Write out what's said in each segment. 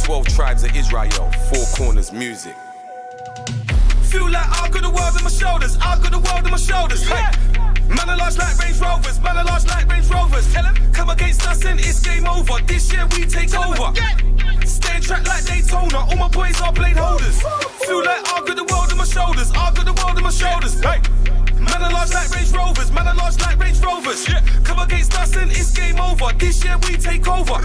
12 tribes of Israel, four corners music. Feel like I've got the world on my shoulders, I've got the world on my shoulders. Hey. Man are large like Range Rovers, man are large like Range Rovers. Tell 'em, come against us and it's game over. This year we take over. Stay in track like Daytona, all my boys are blade holders. Feel like I've got the world on my shoulders, I've got the world on my shoulders. Hey. Man are large like Range Rovers, man are large like Range Rovers. Come against us and it's game over. This year we take over.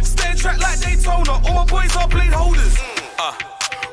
Stay in track like Daytona, all my boys are blade holders.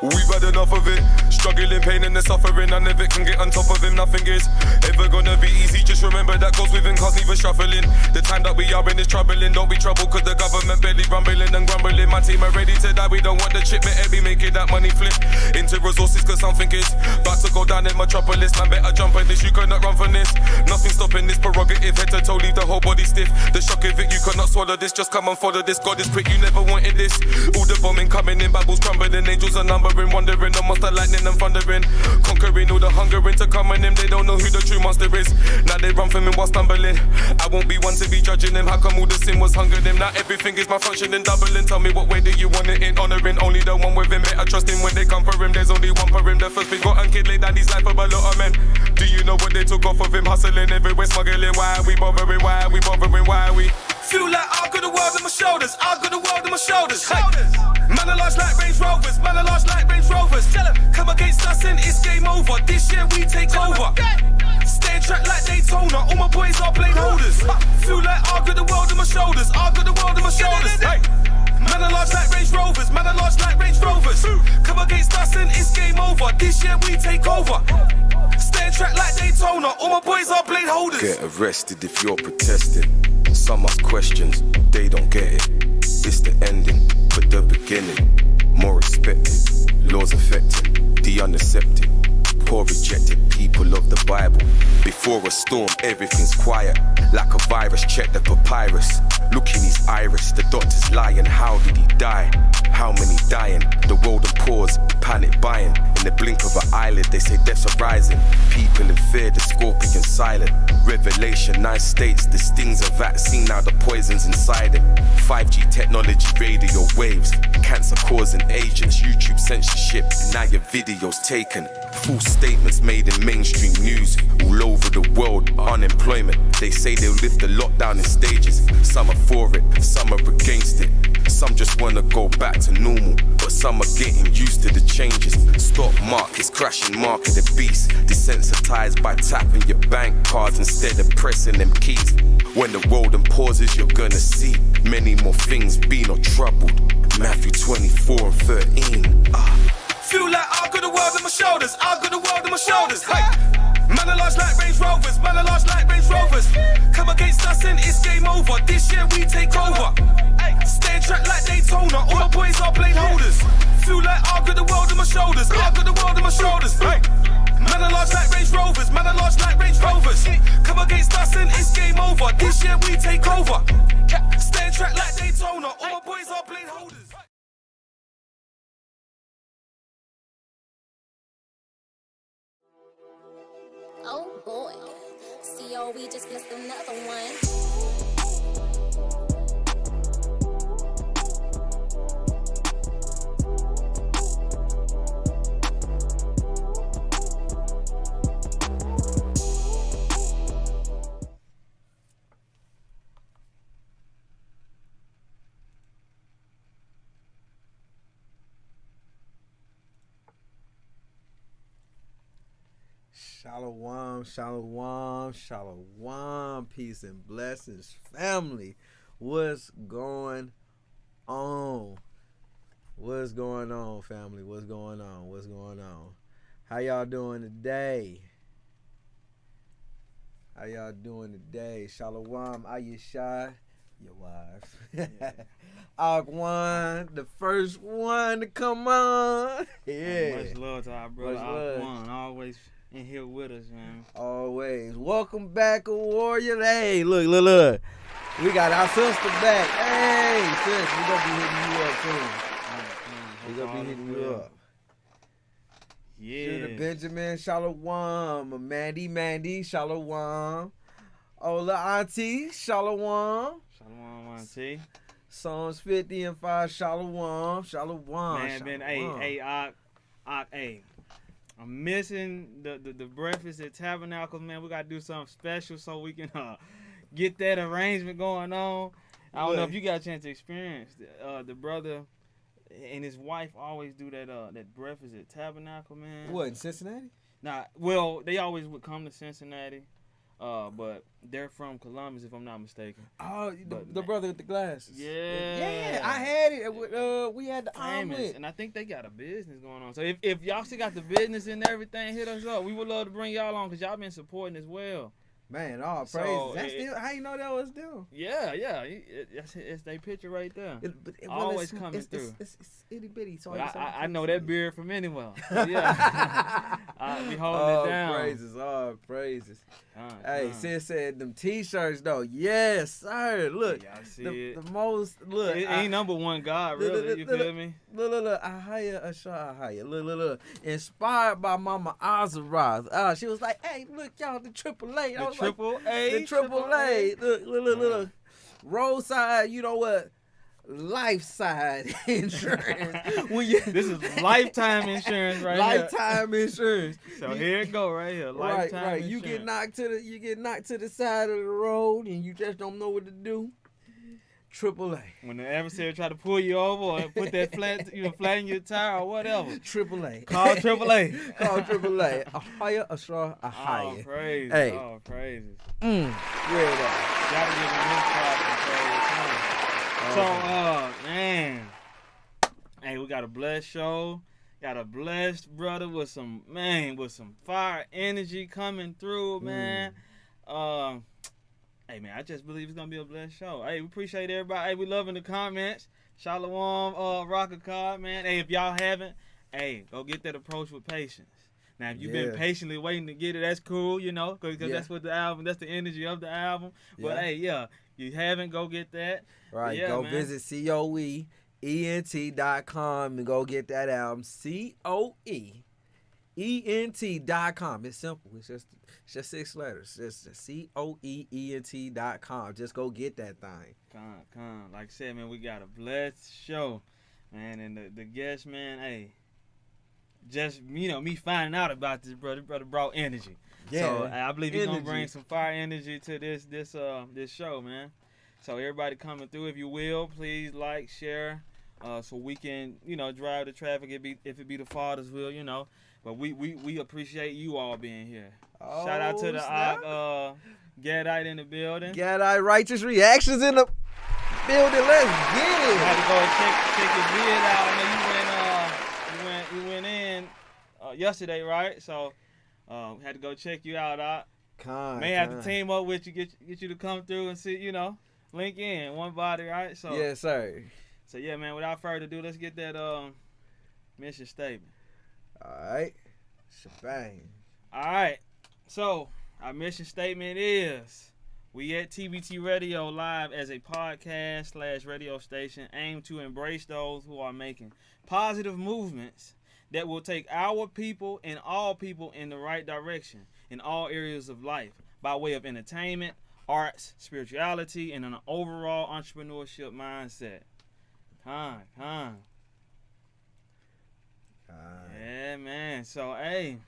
We've had enough of it. Struggling, pain and the suffering. None of it can get on top of him. Nothing is ever gonna be easy. Just remember that goes within cause neither shuffling. The time that we are in is troubling. Don't be troubled cause the government barely rumbling and grumbling. My team are ready to die. We don't want the chip. Better be making that money flip into resources cause something is about to go down in metropolis. Man better jump on this. You cannot run from this. Nothing stopping this prerogative. Head to toe, leave the whole body stiff. The shock of it, you cannot swallow this. Just come and follow this. God is quick. You never wanted this. All the bombing coming in. Bibles crumbling. Angels are numbering. Wondering amongst the lightning and thundering, conquering all the hungering to come on him. They don't know who the true monster is. Now they run from him while stumbling. I won't be one to be judging him. How come all the sin was hunger them? Now everything is malfunctioning, doubling. Tell me what way do you want it in? Honoring only the one with him. Better trust him when they come for him. There's only one for him. The first begotten kid laid down his life for a lot of men. Do you know what they took off of him? Hustling everywhere, smuggling. Why are we bothering? Why are we bothering? Why are we? Feel like I've got the world on my shoulders, I've got the world on my shoulders. Hey. Man are large like Range Rovers, man are large like Range Rovers. Tell 'em, come against us and it's game over. This year we take over. Stay in track like Daytona, all my boys are blade holders. Feel like I've got the world on my shoulders, I've got the world on my shoulders. Hey. Man are large like Range Rovers, man are large like Range Rovers. Come against us and it's game over. This year we take over. Stay in track like Daytona, all my boys are blade holders. Get arrested if you're protesting. Some ask questions, they don't get it. It's the ending, but the beginning. More respected, laws affected, the unaccepted. Poor rejected people of the Bible. Before a storm, everything's quiet. Like a virus, check the papyrus. Look in his iris, the doctor's lying. How did he die? How many dying? The world and pause, panic buying. In the blink of an eyelid, they say deaths are rising. People in fear, the scorpion silent. Revelation 9 states, the sting's a vaccine, now the poison's inside it. 5G technology, radio waves, cancer causing agents, YouTube censorship, now your video's taken. Full statements made in mainstream news, all over the world, unemployment. They say they'll lift the lockdown in stages. Some are for it, some are against it. Some just wanna go back to normal, but some are getting used to the changes. Stock markets crashing, market the beast. Desensitized by tapping your bank cards instead of pressing them keys. When the world pauses, you're gonna see many more things, be not troubled. Matthew 24 and 13. Feel like I've got the world on my shoulders, I've got the world on my shoulders. Hey. Man are large like Range Rovers, man are large like Range Rovers. Come against us and it's game over. This year we take over. Stay in track like Daytona, all my boys are blade holders. Feel like I've got the world on my shoulders, I've got the world on my shoulders. Hey. Man are large like Range Rovers, man are large like Range Rovers. Come against us and it's game over. This year we take over. Stay in track like Daytona, all my boys are blade holders. Oh boy, CO, we just missed another one. Shalom, shalom, shalom, peace and blessings, family. What's going on? What's going on, family? What's going on? What's going on? How y'all doing today? How y'all doing today? Shalom, Ayesha, your wife. Agwan, the first one to come on. Yeah. Much love to our brother Agwan, always in here with us, man. Always. Welcome back, a warrior. Hey, look. We got our sister back. Hey, sis, we gonna be hitting you up soon. We gonna be hitting you up. Yeah. Judah Benjamin, shalom. Mandy, shalom. Ola Auntie, shalom. Shalom, Auntie. Psalms 50 and 5. Shalom. Shalom. Man, man, hey, I'm missing the breakfast at Tabernacles, man. We gotta do something special so we can get that arrangement going on. I don't know if you got a chance to experience the brother and his wife always do that breakfast at Tabernacle, man. What, in Cincinnati? Nah, well, they always would come to Cincinnati, but they're from Columbus, if I'm not mistaken. Oh, the brother with the glasses. Yeah, I had it. We had the famous, omelet. and I think they got a business going on. So if y'all still got the business and everything, hit us up. We would love to bring y'all on because y'all been supporting as well. Man, all So, praises. That's still, how you know that was them? Yeah, it's their picture right there. Always coming through. It's itty bitty. So But I know that beard from anywhere. So yeah, I'll be holding it down. All praises. Hey, sis said them t-shirts though. Yes, sir. Look, yeah, I see the most look. It ain't number one God, really. You feel me? Look. Ahaya. Look. Inspired by Mama Azarath. She was like, "Hey, look, y'all, the AAA." The triple A. The AAA. Look. Roadside. You know what? Life side insurance. This is lifetime insurance, right? Lifetime insurance. So here it go, right here. Lifetime Right. insurance. You get knocked to the side of the road, and you just don't know what to do. AAA. When the adversary try to pull you over or put that flatten your tire or whatever. AAA. Call AAA. Call AAA. Ahaya, Asra, Ahaya. Oh, praises. Hey. Oh, praises. Where that? Gotta give him his props and praise. So, man, hey, we got a blessed show. Got a blessed brother with some fire energy coming through, man. Hey, man, I just believe it's gonna be a blessed show. Hey, we appreciate everybody. Hey, we loving the comments. Shalom, Rocker Card, man. Hey, if y'all haven't, hey, go get that approach with patience. Now, if you've been patiently waiting to get it, that's cool, you know, because that's what that's the energy of the album. But hey, you haven't, go get that. Right, go visit COEENT.com and go get that album. COEENT.com. It's simple. It's just 6 letters. It's COEENT.com. Just go get that thing. Come. Like I said, man, we got a blessed show, man, and the guest, man, hey, just, me finding out about this brother brought energy. Yeah. So I believe he's gonna bring some fire energy to this show, man. So everybody coming through, if you will, please like, share, so we can, drive the traffic if it be the Father's will, But we appreciate you all being here. Oh, shout out to the Gadite in the building. Gadite Righteous Reactions in the building. Let's get it. Had to go check your vid out. I know you went in yesterday, right? So had to go check you out. May have to team up with you, get you to come through and see, link in one body, right? So yes, sir. So yeah, man. Without further ado, let's get that mission statement. All right, shebang. All right. So our mission statement is: we at TBT Radio Live as a podcast / radio station aim to embrace those who are making positive movements that will take our people and all people in the right direction in all areas of life by way of entertainment, arts, spirituality, and an overall entrepreneurship mindset. Con. Yeah, man. So, hey.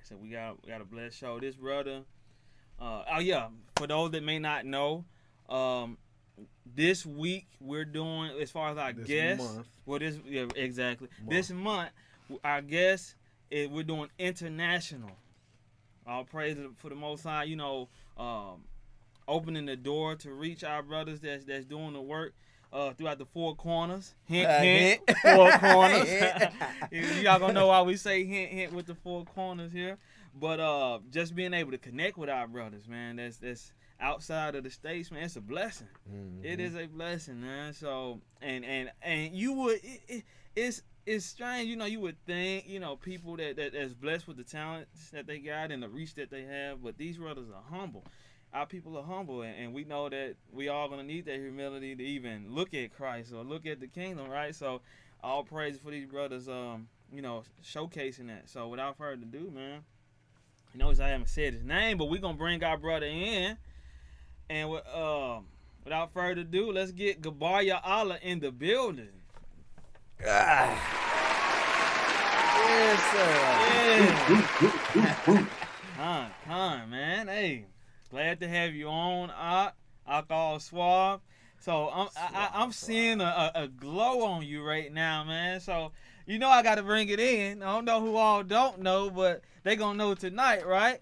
So we got a blessed show. This brother. For those that may not know, this week we're doing, as far as our guests. Exactly. Month. This month, our guests, we're doing international. All praise for the Most High. Opening the door to reach our brothers that's doing the work throughout the 4 corners. Hint. 4 corners. Y'all gonna know why we say hint with the 4 corners here. But just being able to connect with our brothers, man, that's outside of the States, man, it's a blessing. Mm-hmm. It is a blessing, man. So and you would it's strange, you would think, people that's blessed with the talents that they got and the reach that they have, but these brothers are humble. Our people are humble, and we know that we all gonna need that humility to even look at Christ or look at the kingdom, right? So all praise for these brothers, showcasing that. So without further ado, man, I haven't said his name, but we're gonna bring our brother in, and without further ado, let's get Gabar Ya-Ahla in the building. Yes, sir. Con, man. Hey, glad to have you on, Alcohol Suave. So I'm seeing a glow on you right now, man. So you know I got to bring it in. I don't know who all don't know, but they gonna know tonight, right?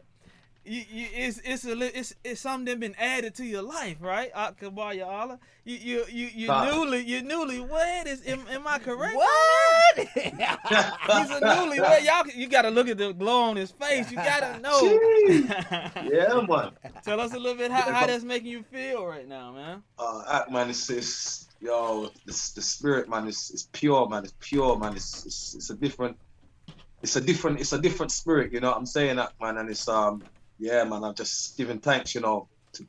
It's something that been added to your life, right? Gabar Ya-Ahla. You newlywed. Am I correct? What? He's a newlywed. Y'all, you gotta look at the glow on his face. You gotta know. Yeah, man. Tell us a little bit how that's making you feel right now, man. Man, it's yo, the spirit, man, is pure, man. It's pure, man. It's a different spirit. You know what I'm saying, that, man, and it's yeah, man. I'm just giving thanks, you know, to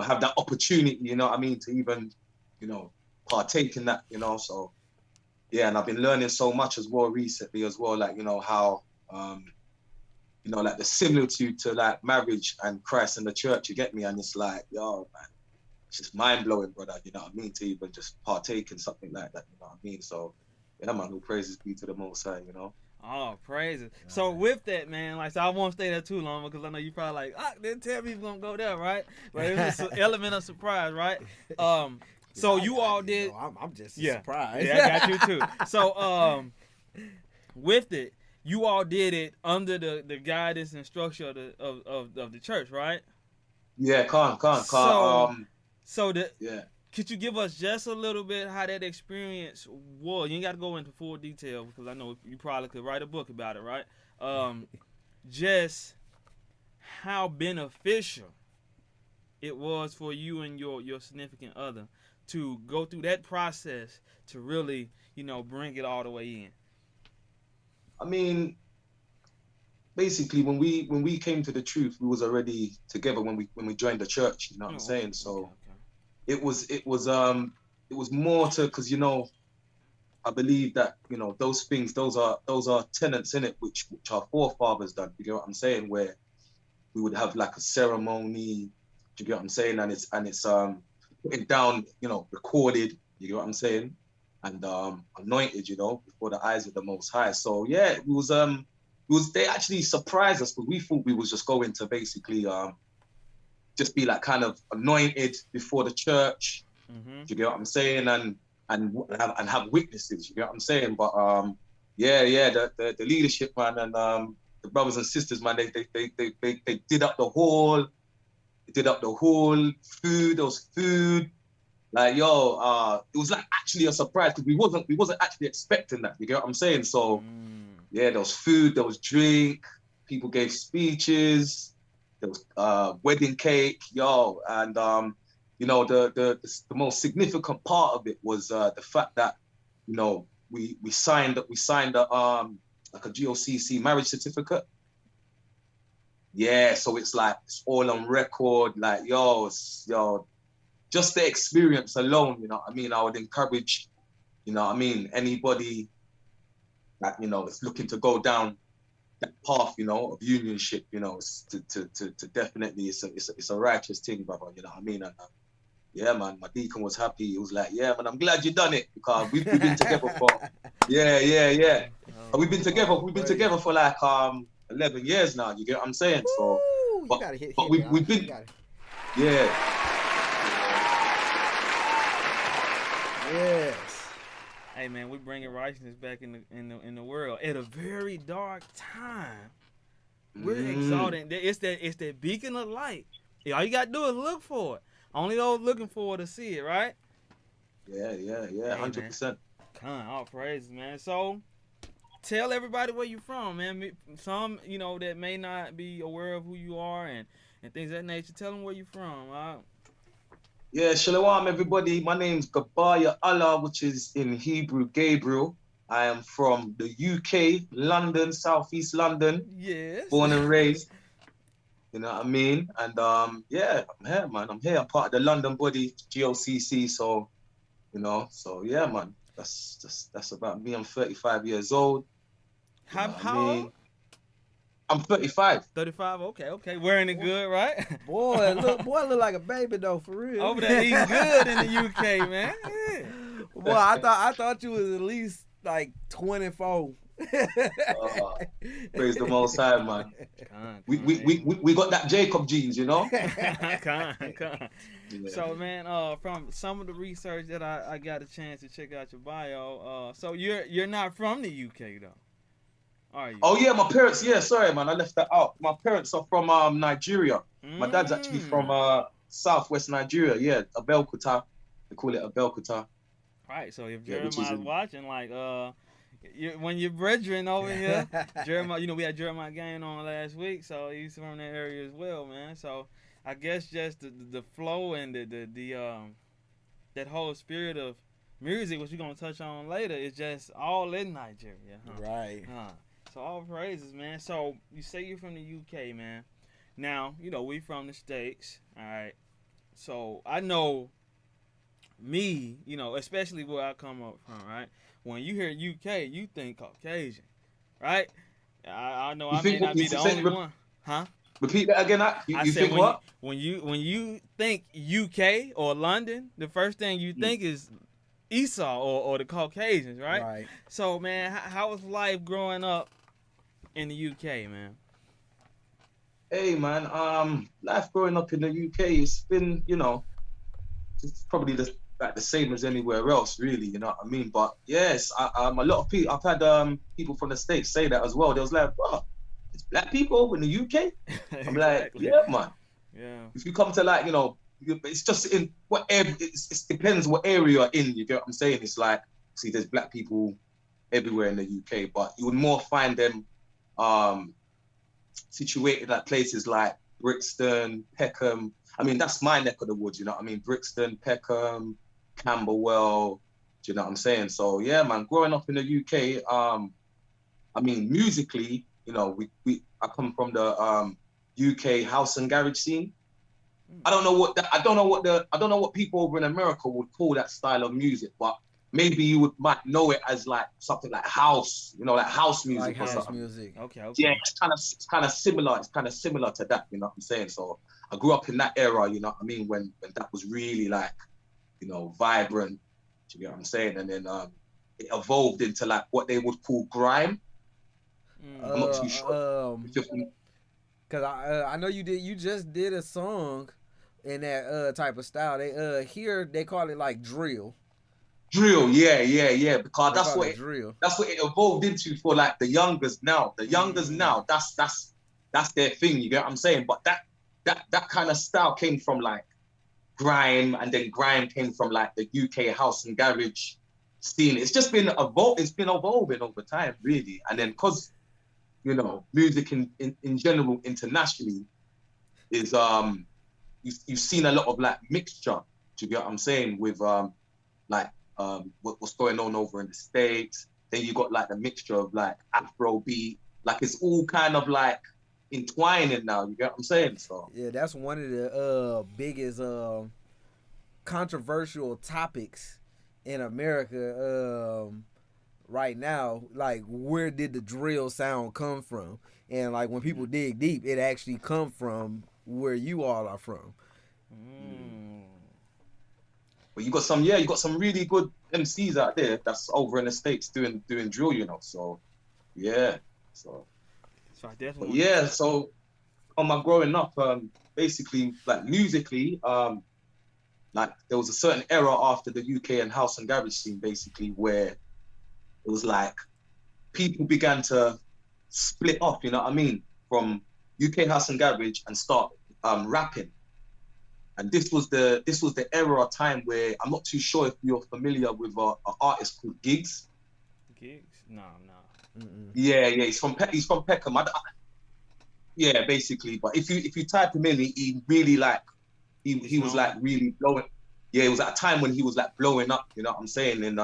have that opportunity, you know what I mean, to even, partake in that, So yeah, and I've been learning so much as well recently as well, like, how like the similitude to like marriage and Christ and the church, you get me? And it's like, yo, man, it's just mind blowing, brother, you know what I mean, to even just partake in something like that, you know what I mean? So yeah, man, all praises be to the Most High, Oh, praises. So with that, man, like, so I won't stay there too long because I know you probably like, didn't tell me he's gonna go there, right? But it was an element of surprise, right? So you all did. I'm just surprised. Yeah, I got you too. So with it, you all did it under the guidance and structure of the church, right? Yeah, Could you give us just a little bit how that experience was? You ain't got to go into full detail because I know you probably could write a book about it, right? Just how beneficial it was for you and your significant other to go through that process to really, bring it all the way in. I mean, basically, when we came to the truth, we was already together when we joined the church. You know what I'm saying? So. Okay. It was more to, because I believe that those things, those are tenets in it which our forefathers done. You get what I'm saying? Where we would have like a ceremony. You get what I'm saying? And it's putting down, recorded. You get what I'm saying? And anointed, before the eyes of the Most High. So yeah, it was they actually surprised us, but we thought we was just going to basically just be like kind of anointed before the church. Mm-hmm. You get what I'm saying? And have witnesses. You get what I'm saying? But the leadership, man, and the brothers and sisters, man, they did up the hall. They did up the hall. Food, there was food. Like, yo, it was like actually a surprise because we wasn't actually expecting that. You get what I'm saying? So yeah, there was food, there was drink. People gave speeches. There was wedding cake, and the most significant part of it was the fact that we signed like a GOCC marriage certificate. Yeah, so it's like it's all on record. Like just the experience alone. You know what I mean? I would encourage, anybody that is looking to go down that path, of unionship, to definitely, it's a righteous thing, brother. You know what I mean? And yeah, man, my deacon was happy. He was like, yeah, man, I'm glad you done it because we've been together for, yeah. We've been together for like 11 years now. You get what I'm saying? So, you gotta hit we've been, yeah. Yes. Hey man, we bringing righteousness back in the world at a very dark time. We're exalting. It's that beacon of light. All you gotta do is look for it. Only those looking for it to see it, right? Yeah, 100%. All praises, man. So, tell everybody where you from, man. Some, that may not be aware of who you are and things of that nature. Tell them where you from. Yeah, shalom, everybody. My name's Gabar Ya-Ahla, which is in Hebrew Gabriel. I am from the UK, London, Southeast London. Yes. Born and raised. You know what I mean? And yeah, I'm here, man. I'm here. I'm part of the London body, GOCC. So, so yeah, man. That's about me. I'm 35 years old. How old? I'm 35. 35. Okay. Wearing it good, right? Boy look like a baby though, for real. Over there eating good in the UK, man. Yeah. Boy, I thought you was at least like 24. Praise the Most High, man. We got that Jacob genes, you know. Con. Yeah. So, man, from some of the research that I got a chance to check out your bio, so you're not from the UK though, are you? Oh yeah, my parents. Yeah, sorry, man, I left that out. My parents are from Nigeria. My dad's actually from southwest Nigeria. Yeah, Abeokuta. They call it Abeokuta. Right. So if Yeah, which Jeremiah's is watching, like, when you're brethren over here, Jeremiah, you know, we had Jeremiah Gain on last week, so he's from that area as well, man. So I guess just the flow and the that whole spirit of music, which we're gonna touch on later, is just all in Nigeria. Huh? Right. So all praises, man. So you say you're from the UK, man. Now, you know, we from the States, all right. So I know me, you know, especially where I come up from, right? When you hear UK, you think Caucasian, right? I know I may not be the only one. Huh? Repeat that again. You think what? When you think UK or London, the first thing you think is Esau or the Caucasians, right? Right. So, man, how was life growing up in the UK, man? Hey, man. Life growing up in the UK, it's been, you know, it's probably the same as anywhere else, really. You know what I mean? But yes, a lot of people. I've had people from the States say that as well. They was like, "Bro, it's black people over in the UK." I'm like, "Yeah, man. Yeah. If you come to, like, you know, it's just in whatever. It depends what area you're in. You get what I'm saying? It's like, see, there's black people everywhere in the UK, but you would more find them situated at places like Brixton, Peckham. I mean, that's my neck of the woods, you know what I mean? Brixton, Peckham, Camberwell, do you know what I'm saying? So yeah, man, growing up in the UK, I mean, musically, you know, I come from the UK house and garage scene. I don't know what people over in America would call that style of music, but maybe you might know it as like something like house, you know, like house music Like or house something. music. Okay. Yeah, it's kind of similar. It's kind of similar to that, you know what I'm saying? So I grew up in that era, you know what I mean, when that was really like, you know, vibrant. Do you get what I'm saying? And then it evolved into like what they would call grime. I'm not too sure. Cause I know you just did a song in that type of style. They here they call it like drill. Drill, yeah. Because that's what it evolved into for like the youngers now. The youngers now, that's their thing. You get what I'm saying? But that kind of style came from like grime, and then grime came from like the UK house and garage scene. It's just been evolving over time, really. And then because, you know, music in general internationally is you've seen a lot of like mixture. Do you get what I'm saying? With what's going on over in the States. Then you got like the mixture of like Afrobeat. Like it's all kind of like entwining now. You get what I'm saying? So yeah, that's one of the biggest controversial topics in America right now. Like, where did the drill sound come from? And like when people dig deep, it actually come from where you all are from. But you got some really good MCs out there that's over in the States doing drill, you know. So yeah. So I definitely so on my growing up, basically like musically, like there was a certain era after the UK and house and garage scene, basically, where it was like people began to split off, you know what I mean, from UK house and garage and start rapping. And this was the era or time where I'm not too sure if you're familiar with an artist called Giggs. Giggs? No. Yeah, he's from Peckham. Yeah, basically. But if you type him in, he really like he was like really blowing. Yeah, it was at a time when he was like blowing up. You know what I'm saying? And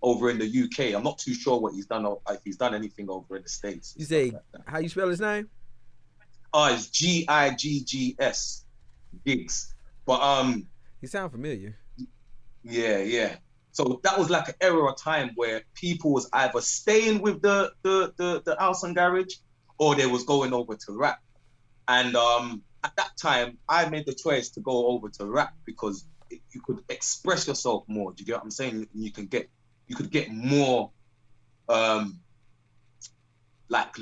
over in the UK, I'm not too sure what he's done or if he's done anything over in the States. You say like how you spell his name? It's Giggs, Giggs. But he sound familiar. Yeah. So that was like an era or time where people was either staying with the house and garage, or they was going over to rap. And at that time, I made the choice to go over to rap because you could express yourself more. Do you get what I'm saying? You could get more like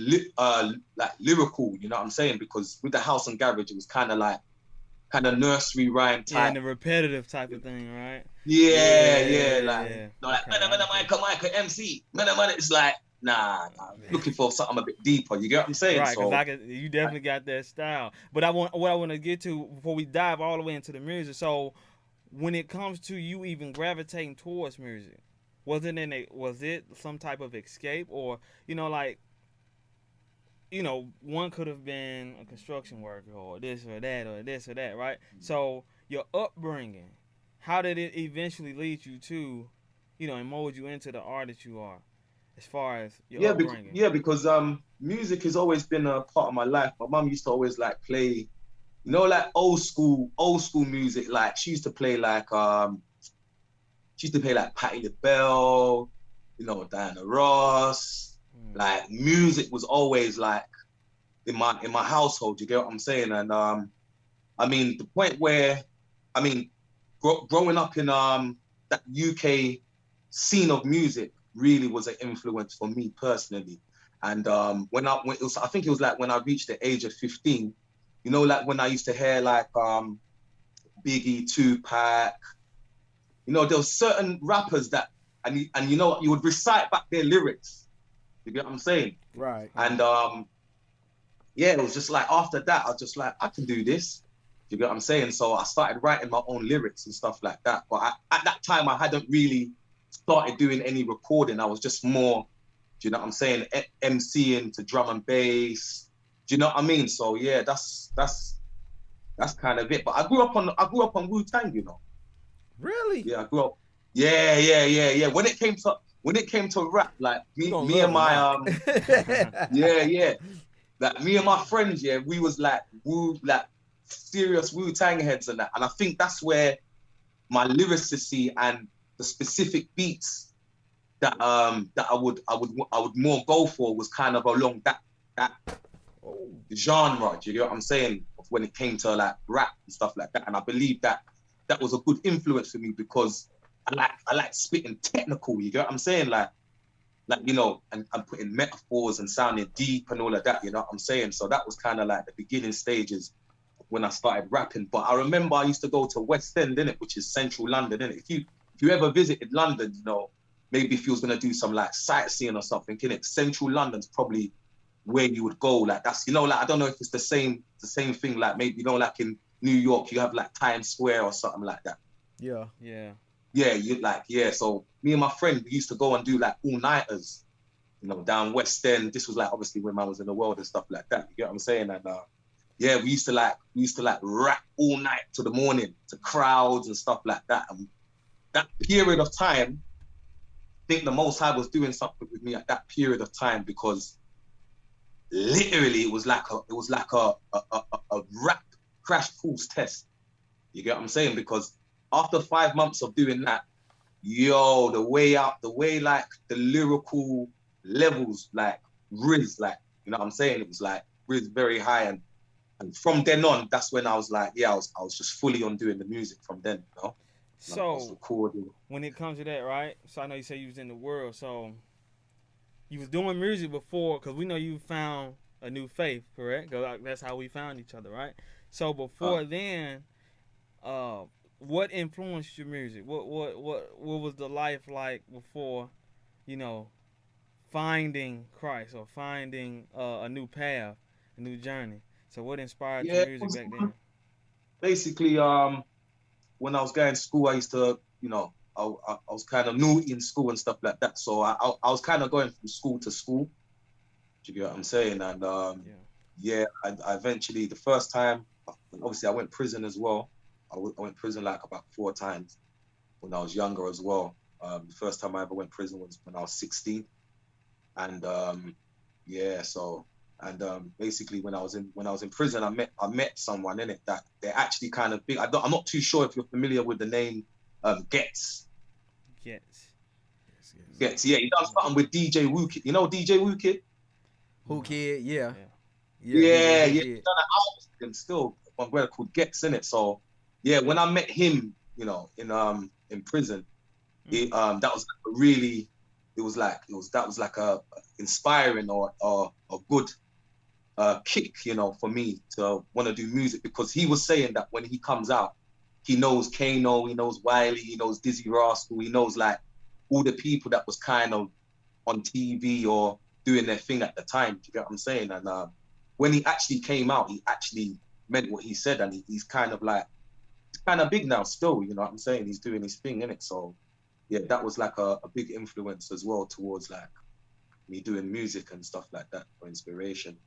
lyrical. You know what I'm saying? Because with the house and garage, it was kind of nursery rhyme type. Yeah, and the repetitive type of thing, right? Yeah. Like Okay. Michael MC. It's like nah. Looking for something a bit deeper. You get what I'm saying? Right, So, because you definitely got that style. But what I want to get to before we dive all the way into the music. So, when it comes to you even gravitating towards music, was it some type of escape, or one could have been a construction worker or this or that, right? So your upbringing, how did it eventually lead you to, and mold you into the artist you are, as far as your upbringing? Because music has always been a part of my life. My mum used to always like play, like old school music. Like she used to play like Patti LaBelle, Diana Ross. Like music was always like in my household. You get what I'm saying? And I mean the point where, growing up in that UK scene of music really was an influence for me personally. And I think it was like when I reached the age of 15, like when I used to hear like Biggie, Tupac, there were certain rappers that you would recite back their lyrics. You get what I'm saying? Right. And it was just like after that, I was just like, I can do this. You get what I'm saying? So I started writing my own lyrics and stuff like that. But at that time, I hadn't really started doing any recording. I was just more, do you know what I'm saying, MCing to drum and bass. Do you know what I mean? So yeah, that's kind of it. But I grew up on Wu-Tang, Really? Yeah, I grew up. Yeah. When it came to rap, like me and my like me and my friends, we was like serious Wu-Tang heads and that. And I think that's where my lyricity and the specific beats that I would more go for was kind of along that genre. Do you get what I'm saying? When it came to like rap and stuff like that. And I believe that was a good influence for me because I like spitting technical. You get what I'm saying? Like and putting metaphors and sounding deep and all of that. You know what I'm saying? So that was kind of like the beginning stages when I started rapping. But I remember I used to go to West End, innit, which is central London, innit? If you ever visited London, maybe if you was gonna do some like sightseeing or something, innit, central London's probably where you would go. Like that's, like I don't know if it's the same thing. Like maybe like in New York you have like Times Square or something like that. Yeah. So me and my friend, we used to go and do like all-nighters, down West End. This was like obviously when I was in the world and stuff like that. You get what I'm saying? And we used to rap all night to the morning to crowds and stuff like that. And that period of time, I think the Most High was doing something with me at that period of time because literally it was like a rap crash course test. You get what I'm saying? Because after 5 months of doing that, the way like the lyrical levels like riz, like, you know what I'm saying? It was like riz very high, and from then on, that's when I was like, I was just fully on doing the music from then, So I was recording. When it comes to that, right? So I know you said you was in the world, so you was doing music before, because we know you found a new faith, correct? Cause that's how we found each other, right? So before then, what influenced your music? What was the life like before, finding Christ or finding a new path, a new journey? So what inspired your music back then? Basically, when I was going to school, I used to, I was kind of naughty in school and stuff like that. So I was kind of going from school to school. Do you get what I'm saying? And I eventually, the first time, obviously I went prison as well. I went prison like about 4 times when I was younger as well. The first time I ever went prison was when I was 16. And basically when I was in prison, I met someone in it that they're actually kind of big. I'm not too sure if you're familiar with the name Getz. Getz. Getz, yeah, he done something with DJ Woo Kid. You know DJ Woo Kid? Who Kid? Yeah. Yeah, Who yeah. Kid. Done an album with him still. One brother called Gex in it. So yeah, when I met him, in prison, that was like a really, that was like a inspiring or a good kick, for me to want to do music, because he was saying that when he comes out, he knows Kano, he knows Wiley, he knows Dizzy Rascal, he knows like all the people that was kind of on TV or doing their thing at the time. Do you get what I'm saying? And when he actually came out, he actually meant what he said, and he's kind of like, he's kind of big now still, you know what I'm saying? He's doing his thing, innit? So yeah, that was like a big influence as well towards like me doing music and stuff like that for inspiration.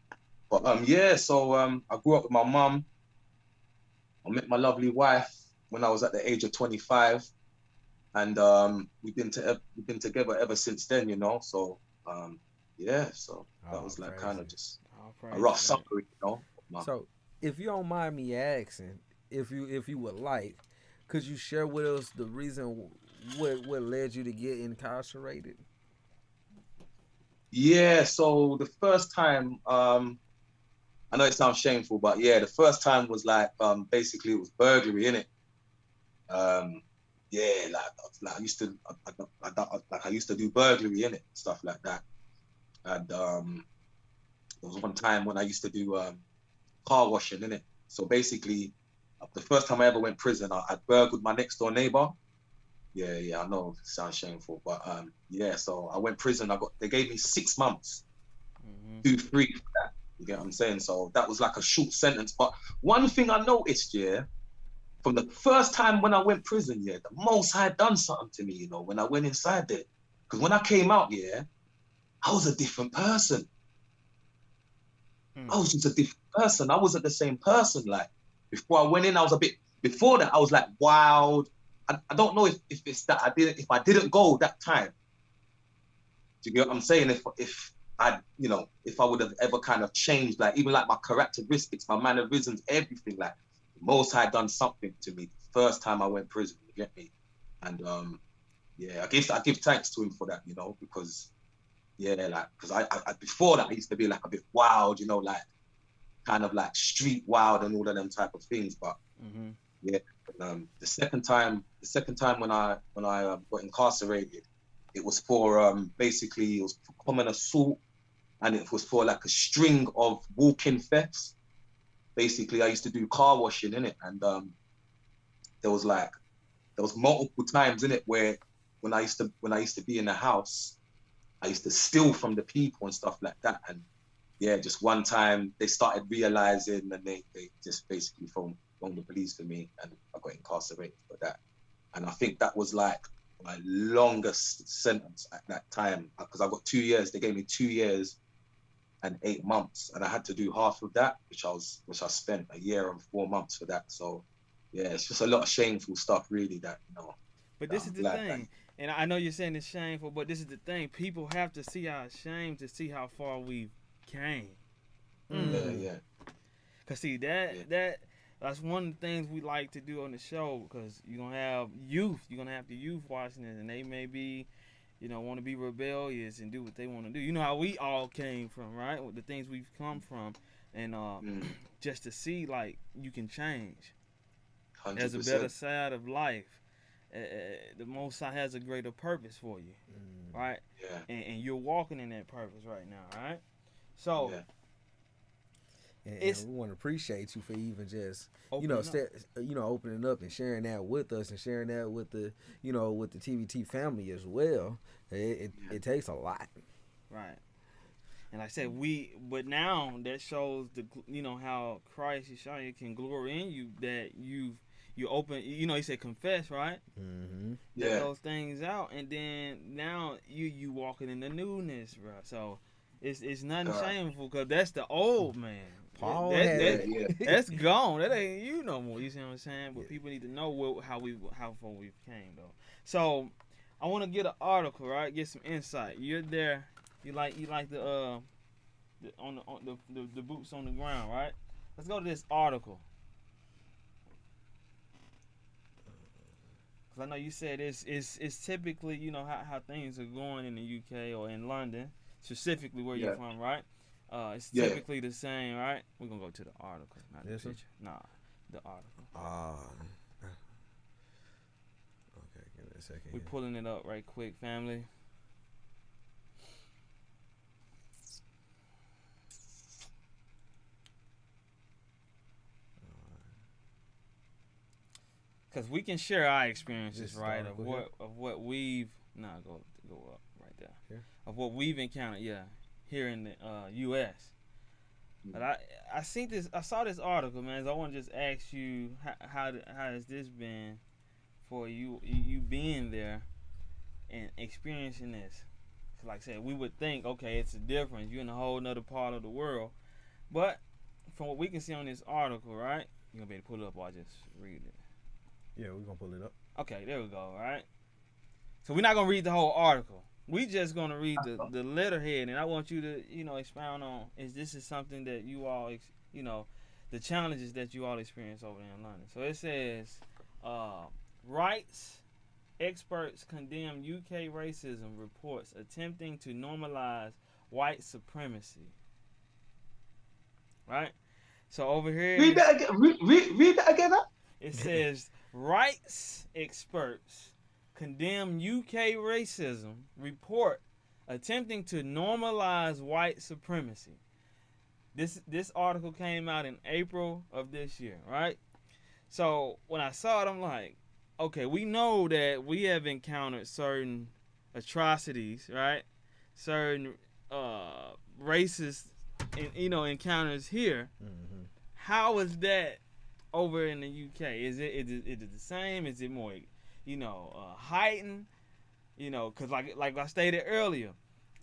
But yeah, so I grew up with my mum. I met my lovely wife when I was at the age of 25, and we've been together ever since then, So yeah, so that was like kind of just a rough summary. So, if you don't mind me asking, if you would like, could you share with us the reason what led you to get incarcerated? Yeah, so the first time, I know it sounds shameful, but yeah, the first time was like basically it was burglary, innit? Yeah, like I used to I used to do burglary, innit? Stuff like that. And there was one time when I used to do car washing, innit? So basically, the first time I ever went prison, I burgled my next door neighbor. Yeah, I know it sounds shameful, but yeah, so I went prison. They gave me 6 months, 2-3 for that. You get what I'm saying? So that was like a short sentence. But one thing I noticed, yeah, from the first time when I went prison, yeah, the Most High done something to me, when I went inside there. Because when I came out, yeah, I was a different person. I was just a different person. I wasn't the same person. Like before I went in, I was a bit. Before that, I was like wild. I don't know if it's that if I didn't go that time. Do you get what I'm saying? If I would have ever kind of changed, like even like my characteristics, my mannerisms, everything, like the Most High done something to me the first time I went prison. You get me? And yeah, I give thanks to him for that, because yeah, like because I before that I used to be like a bit wild, like kind of like street wild and all of them type of things, but yeah. The second time when I got incarcerated, it was for basically it was for common assault, and it was for like a string of walk-in thefts. Basically, I used to do car washing in it, and there was multiple times in it where when I used to be in the house, I used to steal from the people and stuff like that. And yeah, just one time they started realizing, and they just basically phoned the police for me, and I got incarcerated for that. And I think that was like my longest sentence at that time, because I got 2 years. They gave me 2 years and 8 months, and I had to do half of that, which I spent a year and 4 months for that. So yeah, it's just a lot of shameful stuff, really. But this is the thing, and I know you're saying it's shameful, but this is the thing: people have to see our shame to see how far we've came. Yeah. Cause see that's one of the things we like to do on the show, because you're gonna have the youth watching it, and they may be, want to be rebellious and do what they want to do. You know how we all came from, right? With the things we've come from, and just to see like you can change. 100%. There's a better side of life. The Most High has a greater purpose for you, right? Yeah. And you're walking in that purpose right now, right? So. Yeah. And we want to appreciate you for even just opening up and sharing that with us, and sharing that with the with the TVT family as well. It takes a lot, right? And like I said, but now that shows how Christ Yeshua can glory in you, that you open, he said confess, right? Yeah. Those things out, and then now you walking in the newness, bro. So it's nothing shameful, because that's the old man. Paul that's gone. That ain't you no more. You see what I'm saying? But people need to know how far we've came though. So I want to get an article, right? Get some insight. You're there. You like the boots on the ground, right? Let's go to this article. Cause I know you said it's typically how things are going in the UK or in London, specifically where you're from, right? It's typically the same, right? We're gonna go to the article, not the This one? picture. Nah, the article. Okay, give me a second. We pulling it up right quick, family. Because we can share our experiences, right, of what we've go up right there. Here? Of what we've encountered, here in the U.S. But I saw this article, man. So I want to just ask you how has this been for you being there and experiencing this? Like I said, we would think, okay, it's a difference. You're in a whole nother part of the world, but from what we can see on this article, right? You gonna be able to pull it up, or I just read it. Yeah, we're gonna pull it up. Okay, there we go. All right. So we're not gonna read the whole article. We just gonna read the letterhead, and I want you to expound on this is something that you all the challenges that you all experience over there in London. So it says, rights experts condemn UK racism reports attempting to normalize white supremacy. Right. So over here, read that again. Read that again. It says rights experts condemn UK racism report attempting to normalize white supremacy. This article came out in April of this year, right? So when I saw it, I'm like, okay, we know that we have encountered certain atrocities, right? Certain racist, encounters here. Mm-hmm. How is that over in the UK? Is it the same? Is it more, heightened? Because like I stated earlier,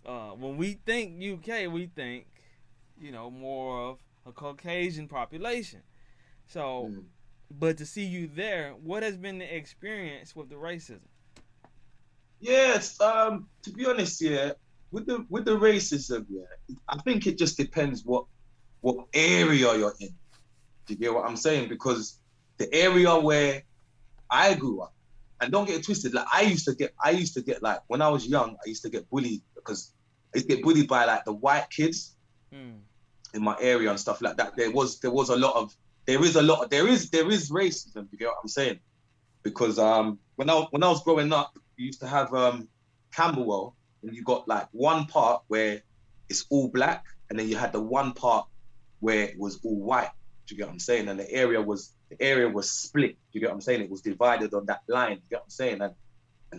when we think UK, we think, more of a Caucasian population. So, but to see you there, what has been the experience with the racism? Yes, to be honest, with the racism, I think it just depends what area you're in. Do you get what I'm saying? Because the area where I grew up, and don't get it twisted, like I used to get like when I was young, I used to get bullied because I used to get bullied by like the white kids in my area and stuff like that. There is racism. You get what I'm saying? Because when I was growing up, you used to have Camberwell, and you got like one part where it's all black, and then you had the one part where it was all white. Do you get what I'm saying? And the area was split. Do you get what I'm saying? It was divided on that line. You get what I'm saying? And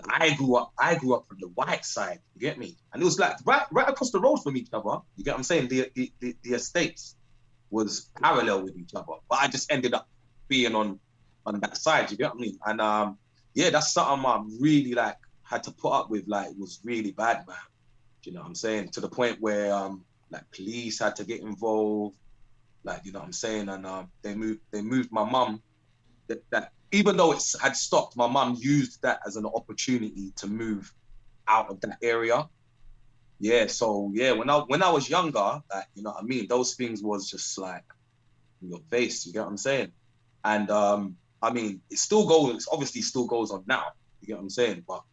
I grew up on the white side. You get me? And it was like right across the road from each other. You get what I'm saying? The estates was parallel with each other, but I just ended up being on that side. You get what I mean? And that's something I really like had to put up with. Like, it was really bad, man. Do you know what I'm saying? To the point where like police had to get involved. Like, you know what I'm saying? And they moved my mum. That even though it had stopped, my mum used that as an opportunity to move out of that area. Yeah, so when I was younger, like, you know what I mean, those things was just like in your face. You get what I'm saying? And I mean, it obviously still goes on now. You get what I'm saying? But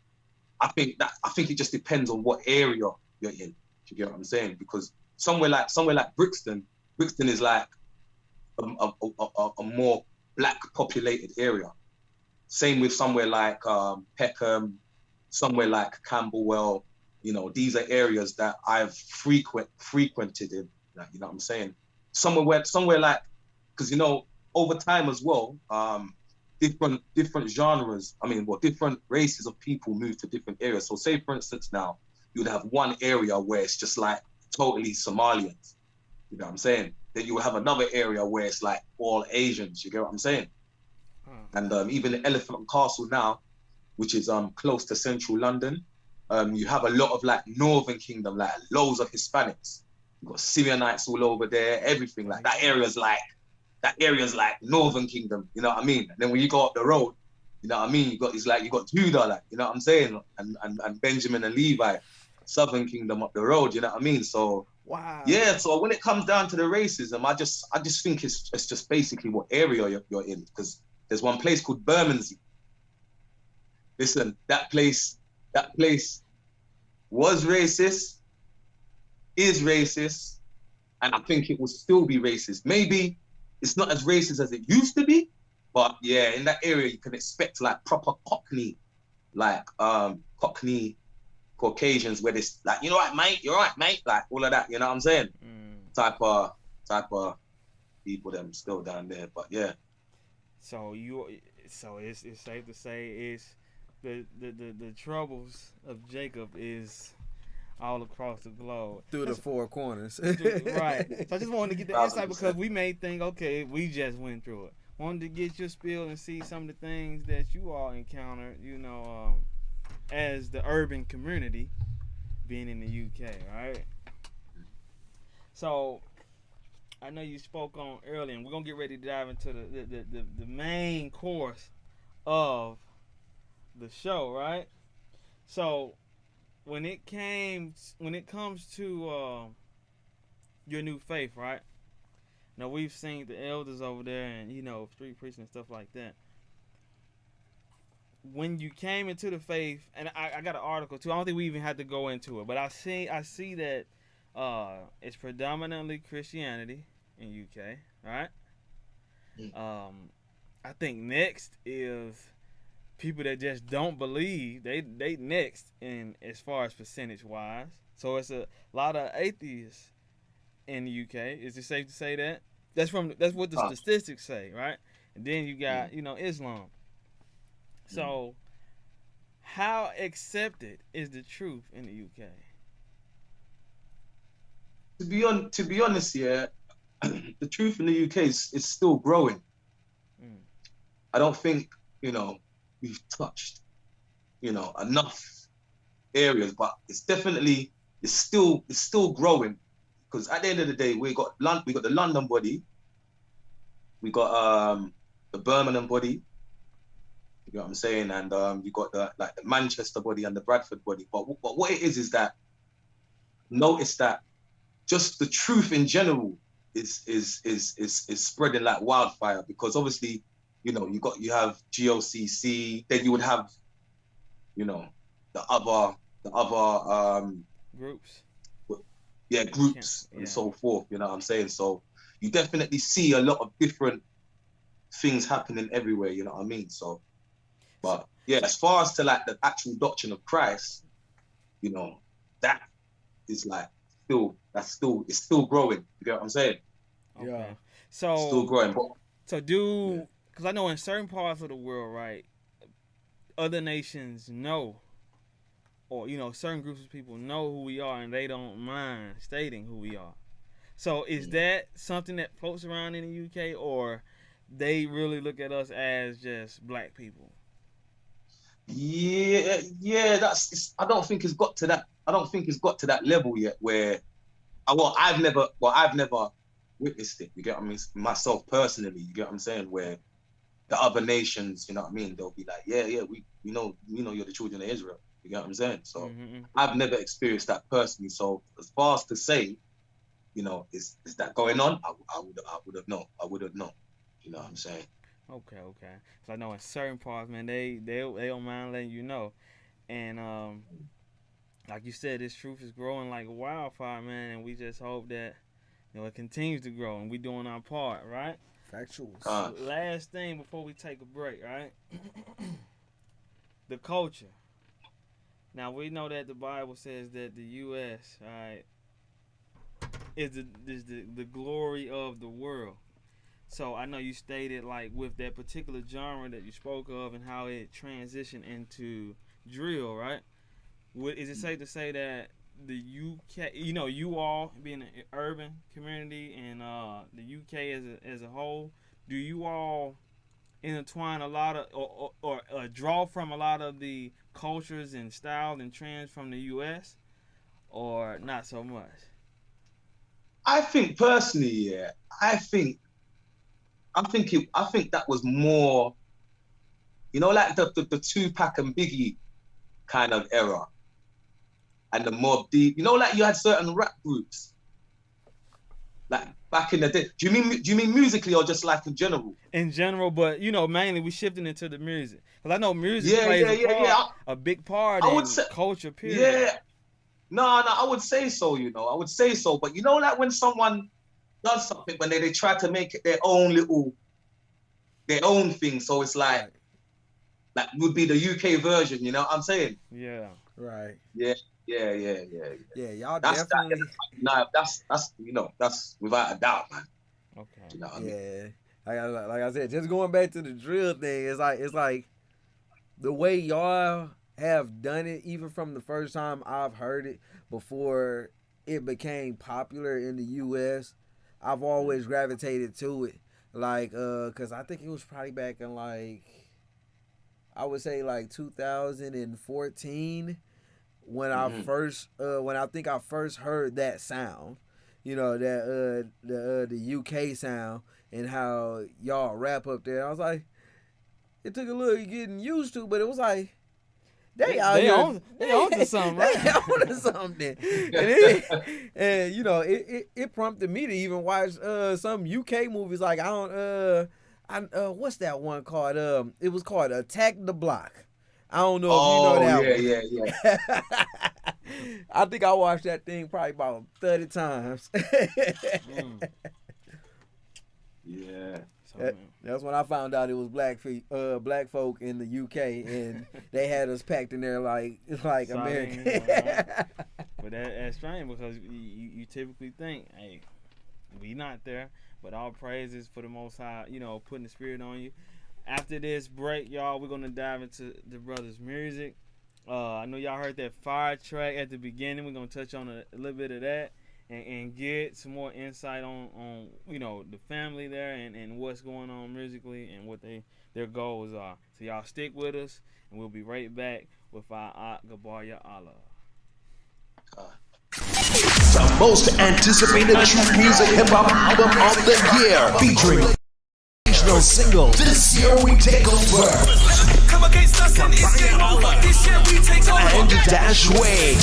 I think it just depends on what area you're in. You get what I'm saying? Because somewhere like Brixton is like a more black populated area. Same with somewhere like Peckham, somewhere like Camberwell. These are areas that I've frequented in. Like, you know what I'm saying? Somewhere like, because over time as well, different genres. I mean, different races of people move to different areas. So, say for instance, now you'd have one area where it's just like totally Somalians. You know what I'm saying? Then you will have another area where it's like all Asians. You get what I'm saying? And even the Elephant and Castle now, which is close to central London, you have a lot of like Northern Kingdom, like loads of Hispanics. You've got Syrianites all over there, everything. Like that area's like Northern Kingdom, you know what I mean? And then when you go up the road, you know what I mean? You got Judah, like, you know what I'm saying? And Benjamin and Levi, Southern Kingdom up the road, you know what I mean? So wow. Yeah, so when it comes down to the racism, I just think it's just basically what area you're in. Because there's one place called Bermondsey. Listen, that place was racist, is racist, And I think it will still be racist. Maybe it's not as racist as it used to be, but yeah, in that area you can expect like proper Cockney, like Cockney Caucasians where this like, you know what, mate, you're right, mate, like all of that, you know what I'm saying? Type of people them still down there. But yeah. So it's safe to say it's the troubles of Jacob is all across the globe. Through the four corners. Right. So I just wanted to get the insight because we may think, okay, we just went through it. Wanted to get your spiel and see some of the things that you all encountered, you know, as the urban community being in the UK, right? So I know you spoke on earlier, and we're gonna get ready to dive into the main course of the show, right? So when it comes to your new faith, right? Now we've seen the elders over there, and you know, street preaching and stuff like that. When you came into the faith, and I got an article too. I don't think we even had to go into it, but I see that it's predominantly Christianity in UK, right? I think next is people that just don't believe. They next in as far as percentage wise. So it's a lot of atheists in the UK. Is it safe to say that? That's what the statistics say, right? And then you got, you know, Islam. So how accepted is the truth in the UK? To be honest, yeah, the truth in the UK is still growing. I don't think, you know, we've touched, you know, enough areas, but it's still growing. Because at the end of the day, we got the London body, we got the Birmingham body, you know what I'm saying, and you got the Manchester body and the Bradford body. But what it is that notice that just the truth in general is spreading like wildfire, because obviously, you know, you have GOCC, then you would have, you know, the other groups. Yeah, groups and so forth, you know what I'm saying? So you definitely see a lot of different things happening everywhere, you know what I mean? So, but yeah, as far as to like the actual doctrine of Christ, you know, that is like it's still growing. You get what I'm saying? Okay. Yeah. So still growing. Because I know in certain parts of the world, right, other nations know, or, you know, certain groups of people know who we are and they don't mind stating who we are. So is that something that floats around in the UK, or they really look at us as just black people? Yeah, I don't think it's got to that level yet where I've never witnessed it, you get what I mean, myself personally, you get what I'm saying, where the other nations, you know what I mean, they'll be like, yeah, we know you're the children of Israel. You get what I'm saying? So I've never experienced that personally. So as far as to say, you know, is that going on? I would have known. You know what I'm saying? Okay. So I know in certain parts, man, they don't mind letting you know. And like you said, this truth is growing like wildfire, man, and we just hope that, you know, it continues to grow and we doing our part, right? Factuals. Last thing before we take a break, right? The culture. Now we know that the Bible says that the U.S., right, is the glory of the world. So I know you stated, like, with that particular genre that you spoke of and how it transitioned into drill, right? Is it safe to say that the UK, you know, you all being an urban community and the UK as a whole, do you all intertwine a lot of or draw from a lot of the cultures and styles and trends from the US, or not so much? I think personally, yeah, I think that was more, you know, like the Tupac and Biggie kind of era, and the Mobb Deep, you know, like you had certain rap groups like back in the day. Do you mean musically or just like in general? In general, but you know, mainly we shifting into the music, because I know music plays a big part in culture. Period. No, I would say so, you know. I would say so. But you know, like when someone does something, when they try to make it their own thing. So it's like would be the UK version, you know what I'm saying? Yeah. Right. Yeah. Yeah, y'all That's definitely. that's you know, that's without a doubt, man. Okay. You know what I mean? Yeah. Like I said, just going back to the drill thing, it's like the way y'all have done it, even from the first time I've heard it before it became popular in the US, I've always gravitated to it. Like, cause I think it was probably back in like, I would say like 2014 when I first, when I think I first heard that sound, you know, that the UK sound and how y'all rap up there. I was like, it took a little getting used to, but it was like, they on to something, right? They on to something. And you know, it prompted me to even watch some UK movies. Like what's that one called? It was called Attack the Block. I don't know if you know that one. Yeah. I think I watched that thing probably about 30 times. Yeah. That's when I found out it was black folk in the UK, and they had us packed in there like American. But that's strange because you typically think, hey, we not there, but all praises for the Most High, you know, putting the spirit on you. After this break, y'all, we're gonna dive into the brothers' music. I know y'all heard that fire track at the beginning. We're gonna touch on a little bit of that. And get some more insight on you know, the family there and what's going on musically and what their goals are. So y'all stick with us, and we'll be right back with our Gabar Ya-Ahla. The most anticipated true music hip hop album of the year, featuring original singles. This year we take over. Come against us and it's game over. This year we take over. And Dashway.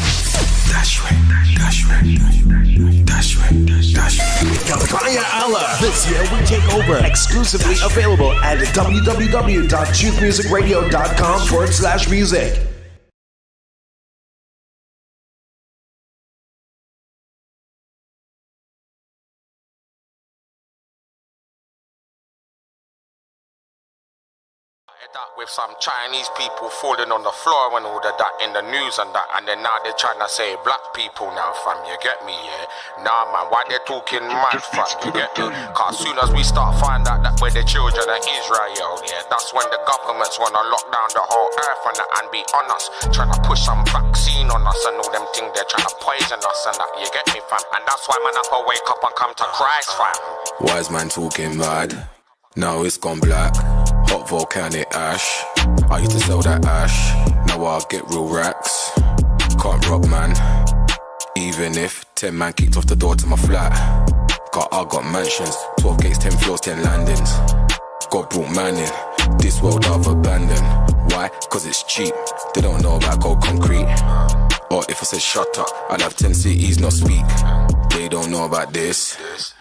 Gabar Ya-Ahla. This year we take over. Exclusively available at www.truthmusicradio.com/music. That with some Chinese people falling on the floor and all of that in the news and that, and then now they're trying to say black people now, fam, you get me, yeah? Nah, man, why they talking mad, fam, you get me? Cause as soon as we start find out that we're the children of Israel, yeah, that's when the governments wanna lock down the whole earth and be on us, trying to push some vaccine on us and all them things, they're trying to poison us and that, you get me, fam? And that's why man have to wake up and come to Christ, fam. Wise man talking mad, now it's gone black. Hot volcanic ash, I used to sell that ash, now I get real racks. Can't rock man, even if 10 man kicked off the door to my flat. I got mansions, 12 gates, 10 floors, 10 landings. God brought man in, this world I've abandoned. Why? Cause it's cheap, they don't know about cold concrete. Or if I said shut up, I'd have 10 cities not speak. They don't know about this,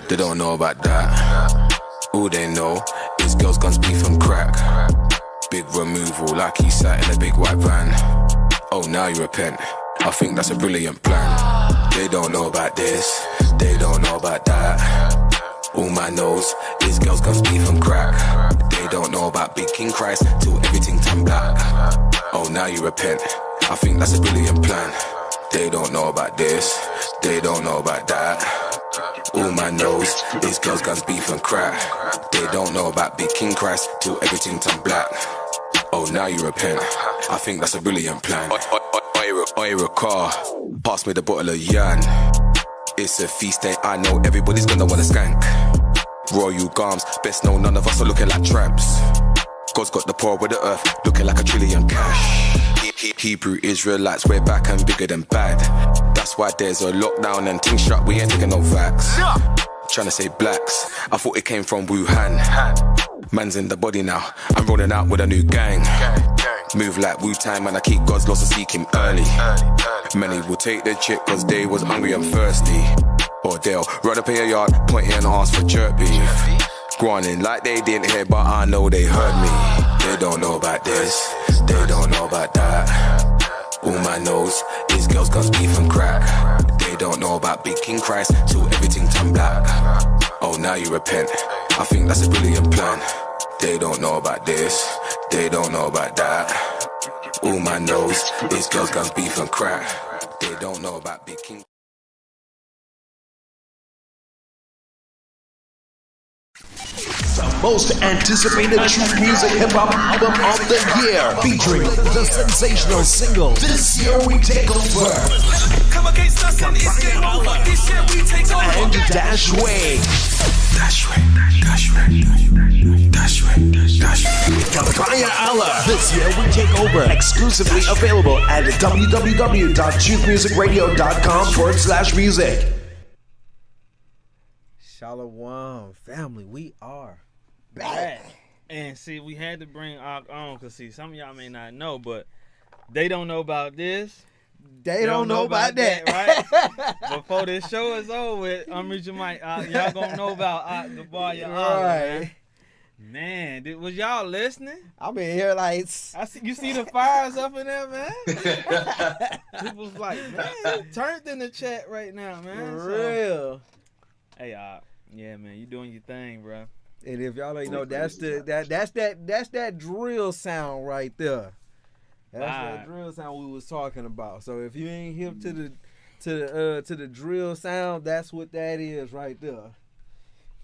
they don't know about that. All they know is girls, guns, beef and crack. Big removal like he sat in a big white van. Oh, now you repent, I think that's a brilliant plan. They don't know about this, they don't know about that. All man knows is girls, guns, beef and crack. They don't know about Big King Christ till everything turned black. Oh, now you repent, I think that's a brilliant plan. They don't know about this, they don't know about that. All man knows is girls, guns, beef and crack. They don't know about Big King Christ till everything turned black. Oh, now you repent, I think that's a brilliant plan. Oi, car, pass me the bottle of yan. It's a feast day, I know everybody's gonna wanna skank. Royal Garms, best know none of us are looking like tramps. God's got the poor with the earth, looking like $1 trillion cash. Hebrew Israelites, we're back and bigger than bad. That's why there's a lockdown and things shut, we ain't taking no vax. Trying to say blacks, I thought it came from Wuhan. Man's in the body now, I'm rolling out with a new gang. Move like Wu-Tang, man, I keep God's laws and seek him early. Many will take their chick cause they was hungry and thirsty. Or they'll run up in your yard, point and ask for jerk beef. Grinding like they didn't hear, but I know they heard me. They don't know about this, they don't know about that. All man knows is girls, guns, beef and crack. They don't know about Big King Christ till everything turn black. Oh, now you repent. I think that's a brilliant plan. They don't know about this, they don't know about that. All man knows is girls, guns, beef and crack. They don't know about Big King. The most anticipated true music hip hop album of the year, featuring the sensational single "This Year We Take Over" Come against us and it's game over. This year we take over. and Dash Way. Gabar Ya-Ahla, "This Year We Take Over," exclusively available at www.truthmusicradio.com/music. Shalom, family. We are Back. And see, we had to bring Ak on because see, some of y'all may not know, but they don't know about this. They don't know about that. right? Before this show is over with, unmute your mic. Y'all gonna know about Gabar Ya-Ahla, Right. man. Was y'all listening? I'm in here like You see the fires up in there, man. People's like, man, turned in the chat right now, man. for real. Hey, yeah, man, you doing your thing, bro. And if y'all ain't know, that's that drill sound right there. That's that drill sound we was talking about. So if you ain't hip to the drill sound, that's what that is right there.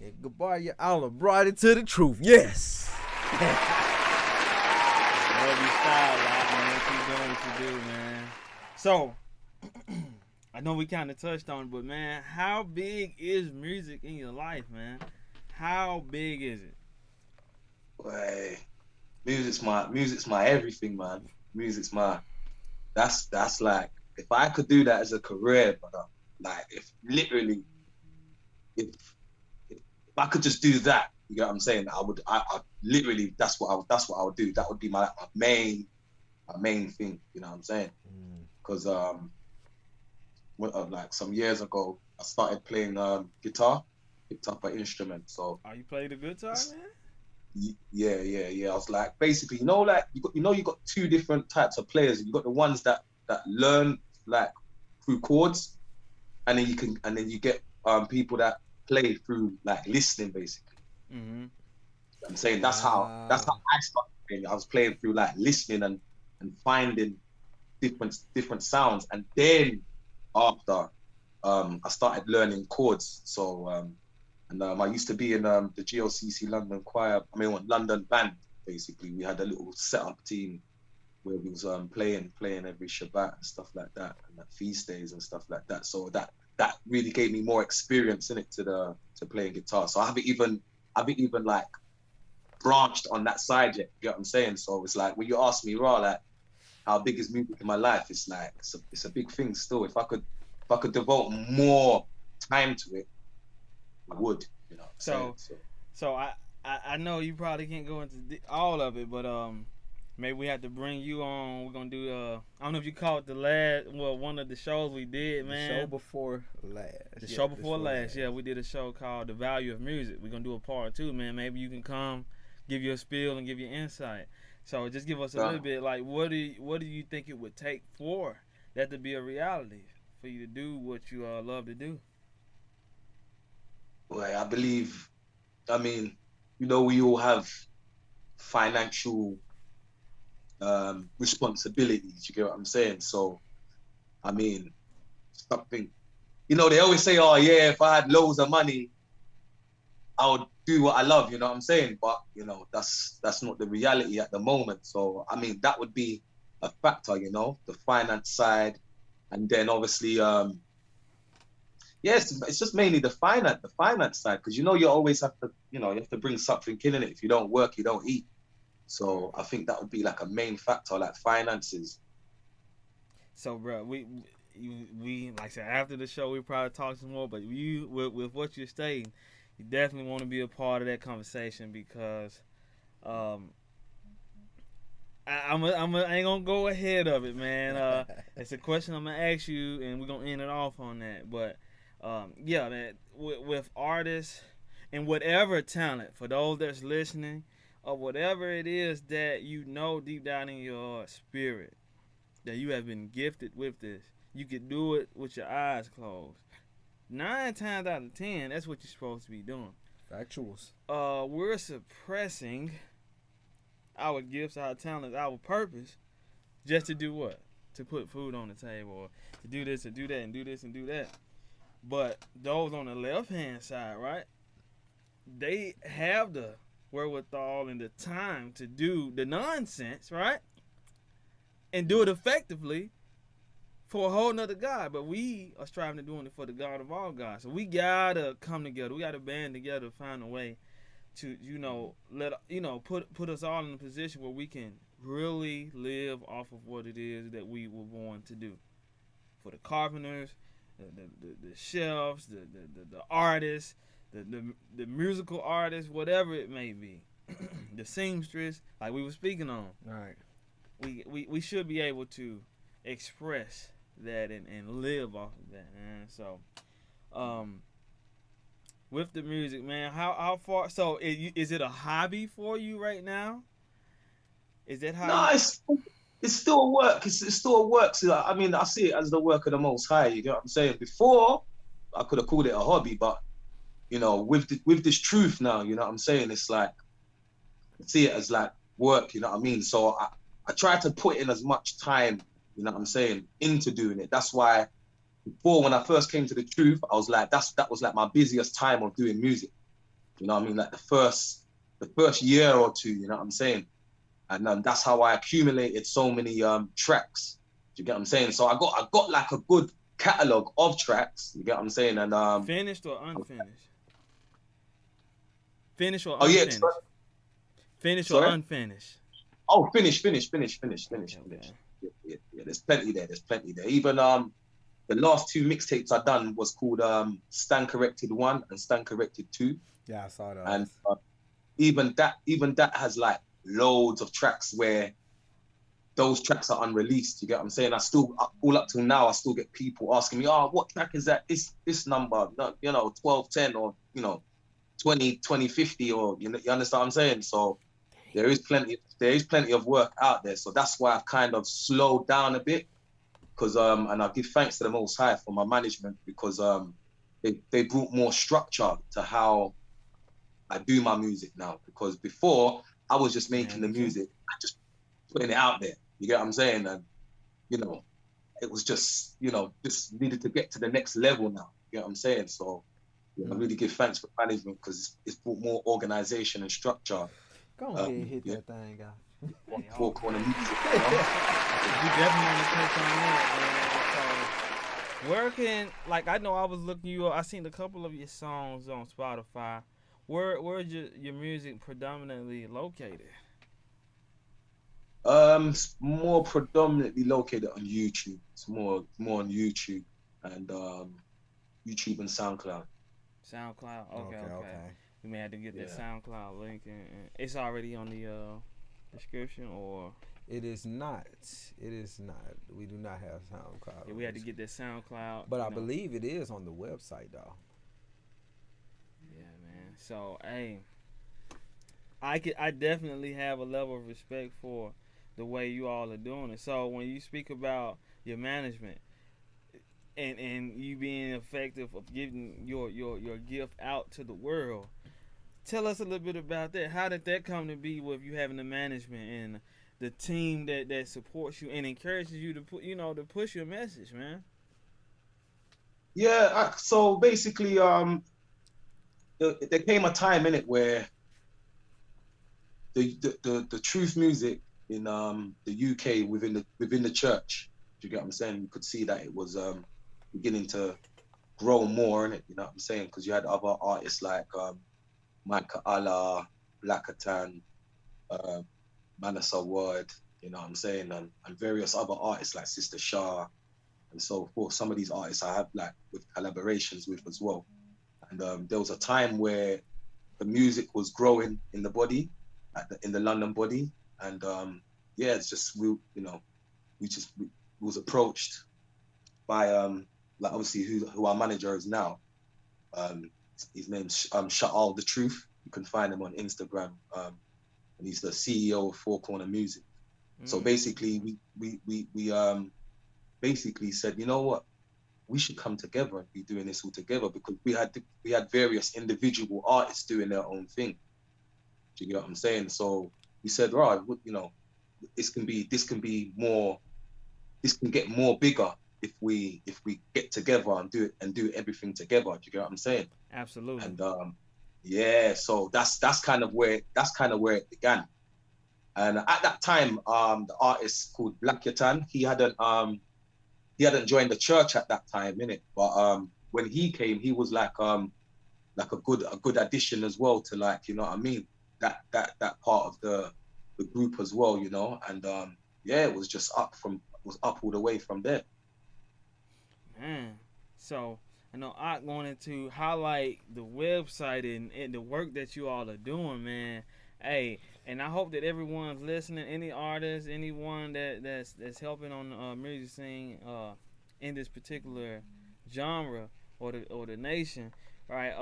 And Gabar Ya-Ahla brought it to the truth. Yes. Love your style, man. Keep doing what you do, man. So, I know we kind of touched on it, but man, how big is music in your life, man? How big is it? Boy, music's my everything, man. That's like, if I could do that as a career, but like if I could just do that, you get what I'm saying? I literally, that's what I would do. That would be my main thing, you know what I'm saying? Because like some years ago, I started playing guitar, picked up an instrument. So You play the guitar, man? Yeah. I was like, basically, you got two different types of players. You got the ones that learn like through chords, and then you get people that play through like listening, basically. Mm-hmm. I'm saying that's how I started playing. I was playing through like listening and finding different sounds, and then after I started learning chords. So I used to be in the GLCC London choir. London band. Basically, we had a little setup team where we was playing every Shabbat and stuff like that, and at feast days and stuff like that. So that really gave me more experience in it to playing guitar. So I haven't even like branched on that side yet. You know what I'm saying? So it's like when you ask me, raw, like how big is music in my life? It's like it's a big thing still. If I could devote more time to it, I would. You know. So I know you probably can't go into all of it, but maybe we have to bring you on. We're gonna do I don't know if you call it one of the shows we did, man. The show before last. Yeah, we did a show called The Value of Music. We're gonna do a part 2, man. Maybe you can come, give your spiel and give your insight. So just give us a little bit, like what do you think it would take for that to be a reality, for you to do what you love to do? Well, I believe, we all have financial responsibilities, you get what I'm saying? So, something, they always say, oh yeah, if I had loads of money, I would do what I love, you know what I'm saying? But, that's not the reality at the moment. So, that would be a factor, the finance side. And then obviously, it's just mainly the finance side, because you always have to, you have to bring something in it. If you don't work, you don't eat. So I think that would be like a main factor, like finances. So, bro, we like I said, after the show we probably talk some more. But you, with what you're stating, you definitely want to be a part of that conversation, because I ain't gonna go ahead of it, man. It's a question I'm gonna ask you, and we're gonna end it off on that. But yeah, man, with artists and whatever talent, for those that's listening, or whatever it is that deep down in your spirit, that you have been gifted with this, you could do it with your eyes closed. 9 times out of 10, that's what you're supposed to be doing. Factuals. We're suppressing our gifts, our talents, our purpose, just to do what? To put food on the table, or to do this, and do that, and do this, and do that. But those on the left-hand side, right, they have the wherewithal and the time to do the nonsense, right, and do it effectively for a whole nother God. But we are striving to doing it for the God of all gods. So we gotta come together. We gotta band together to find a way to, put us all in a position where we can really live off of what it is that we were born to do. For the carpenters, the chefs, the artists, the musical artists, whatever it may be, the seamstress, like we were speaking on. All right. We should be able to express that and live off of that, man. So, with the music, man, how far? So, is it a hobby for you right now? Is that how? No, it's still a work. It's still a work. So, I mean, I see it as the work of the Most High. You know what I'm saying? Before, I could have called it a hobby, but with this truth now, you know what I'm saying? It's like, I see it as like work. You know what I mean? So I try to put in as much time, you know what I'm saying, into doing it. That's why before, when I first came to the truth, I was like, that was like my busiest time of doing music. You know what I mean? Like the first year or two, you know what I'm saying? And that's how I accumulated so many tracks. Do you get what I'm saying? So I got like a good catalog of tracks. You get what I'm saying? And finished or unfinished? Finished or oh unfinished? yeah, finished sorry? Or unfinished? Oh, finish. Okay. Yeah. There's plenty there. Even the last 2 mixtapes I done was called Stand Corrected 1 and Stand Corrected 2. Yeah, I saw that. And even that has like loads of tracks where those tracks are unreleased. You get what I'm saying? All up till now, I still get people asking me, "Oh, what track is that? This number, 1210 or 2050 or you understand what I'm saying?" So there is plenty of work out there. So that's why I've kind of slowed down a bit, because and I give thanks to the Most High for my management, because they brought more structure to how I do my music now. Because before I was just making the music, just putting it out there. You get what I'm saying? And it was just just needed to get to the next level now. You get what I'm saying? So I really give thanks for management, because it's brought more organization and structure. Go ahead and hit that thing, guys. Four corner music. You definitely want to touch on that, man. So, where can, like, I know I was looking you up. I seen a couple of your songs on Spotify. Where is your music predominantly located? It's more predominantly located on YouTube. It's more on YouTube and YouTube and SoundCloud. SoundCloud. Okay. We may have to get that SoundCloud link, and it's already on the description, or it is not. We do not have SoundCloud. Yeah, we had to get that SoundCloud. But I believe it is on the website, though. Yeah, man. So, hey, I definitely have a level of respect for the way you all are doing it. So when you speak about your management and you being effective of giving your gift out to the world, tell us a little bit about that. How did that come to be with you having the management and the team that supports you and encourages you to put to push your message, man? Yeah, so basically there came a time in it where the truth music in the UK within the church, do you get what I'm saying? You could see that it was beginning to grow more in it, you know what I'm saying? Because you had other artists like Micah Allah, Blackatan, Manasa Ward, you know what I'm saying, and various other artists like Sister Shah and so forth. Some of these artists I have like with collaborations with as well. And there was a time where the music was growing in the body, in the London body, and it's just we was approached by like obviously who our manager is now. His name's Sha'al The Truth. You can find him on Instagram, and he's the CEO of Four Corner Music. So basically, we basically said, you know what, we should come together and be doing this all together, because we had various individual artists doing their own thing. Do you get what I'm saying? So we said, right, you know, this can get more bigger if we get together and do everything together. Do you get what I'm saying? Absolutely. And yeah, so that's kind of where it began. And at that time, the artist called Black Yatan, he hadn't joined the church at that time, innit? But when he came, he was like a good addition as well to, like, you know what I mean, that part of the group as well, you know. And yeah, it was just up all the way from there. Man, so I know I wanted to highlight the website and the work that you all are doing, man. Hey, and I hope that everyone's listening. Any artist, anyone that's helping on the music scene in this particular genre or the nation, right?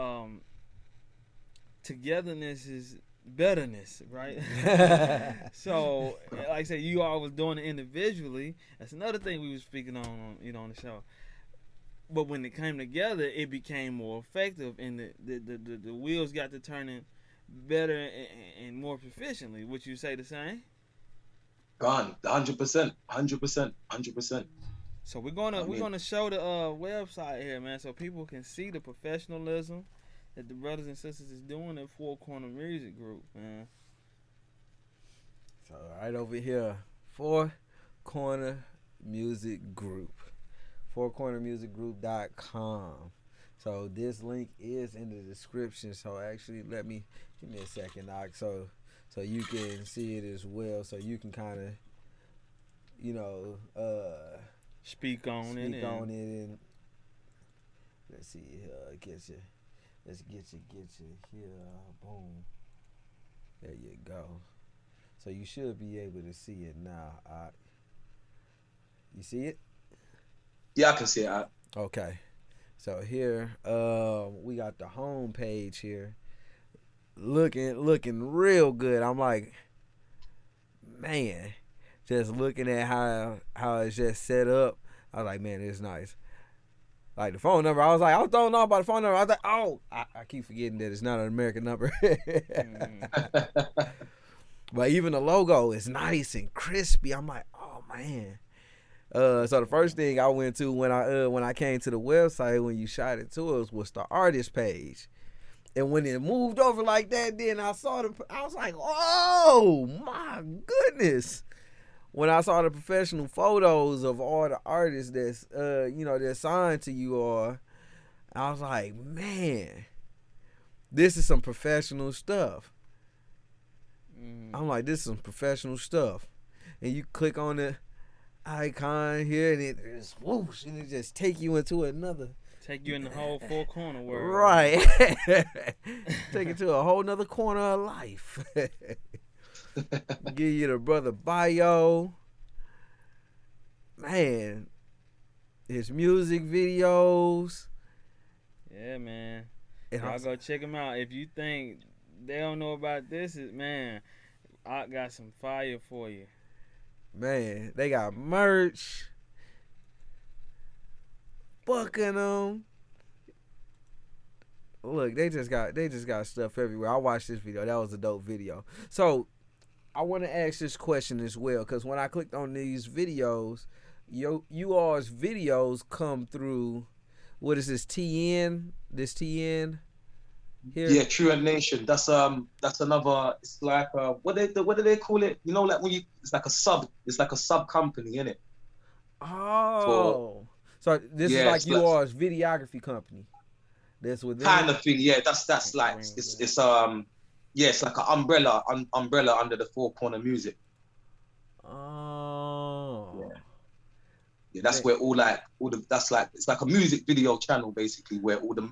Togetherness is betterness, right? So, like I said, you all was doing it individually. That's another thing we were speaking on on the show. But when it came together, it became more effective, and the wheels got to turning better and more proficiently. Would you say the same? Gone, 100%. So we're gonna show the website here, man, so people can see the professionalism that the brothers and sisters is doing at Four Corner Music Group, man. So right over here, Four Corner Music Group, fourcornermusicgroup.com. So this link is in the description. So actually, give me a second, Doc, so you can see it as well. So you can kind of, you know, speak on it. And let's see, let's get you here. Boom. There you go. So you should be able to see it now. You see it? Yeah, I can see it. Okay. So here, we got the home page here, looking real good. I'm like, man, just looking at how it's just set up. I was like, man, it's nice. Like the phone number, I was throwing off by the phone number. I was like, oh, I keep forgetting that it's not an American number. But even the logo is nice and crispy. I'm like, oh man. So the first thing I went to when I came to the website, when you shot it to us, was the artist page. And when it moved over like that, then I saw I was like, oh my goodness. When I saw the professional photos of all the artists that's that's signed to you all, I was like, man, this is some professional stuff. I'm like, this is some professional stuff. And you click on the icon here, and it just whoosh, and it just take you in the whole Four Corner world, right? Take it to a whole nother corner of life. Give you the brother bio, man, his music videos. Yeah, man. Y'all go check him out. If you think they don't know about this, man, I got some fire for you. Man, they got merch, bucking them. Look, they just got stuff everywhere. I watched this video. That was a dope video. So I want to ask this question as well, because when I clicked on these videos, you all's videos come through. What is this, TN? This TN here? Yeah, True and Nation. That's another. It's like what do they call it? You know, like when it's like a sub company, isn't it? Oh, so this is like you all's videography company. That's what kind of thing. Yeah, that's like it's like an umbrella under the Four Corner Music. Oh. Yeah, that's where it's like a music video channel basically, where all the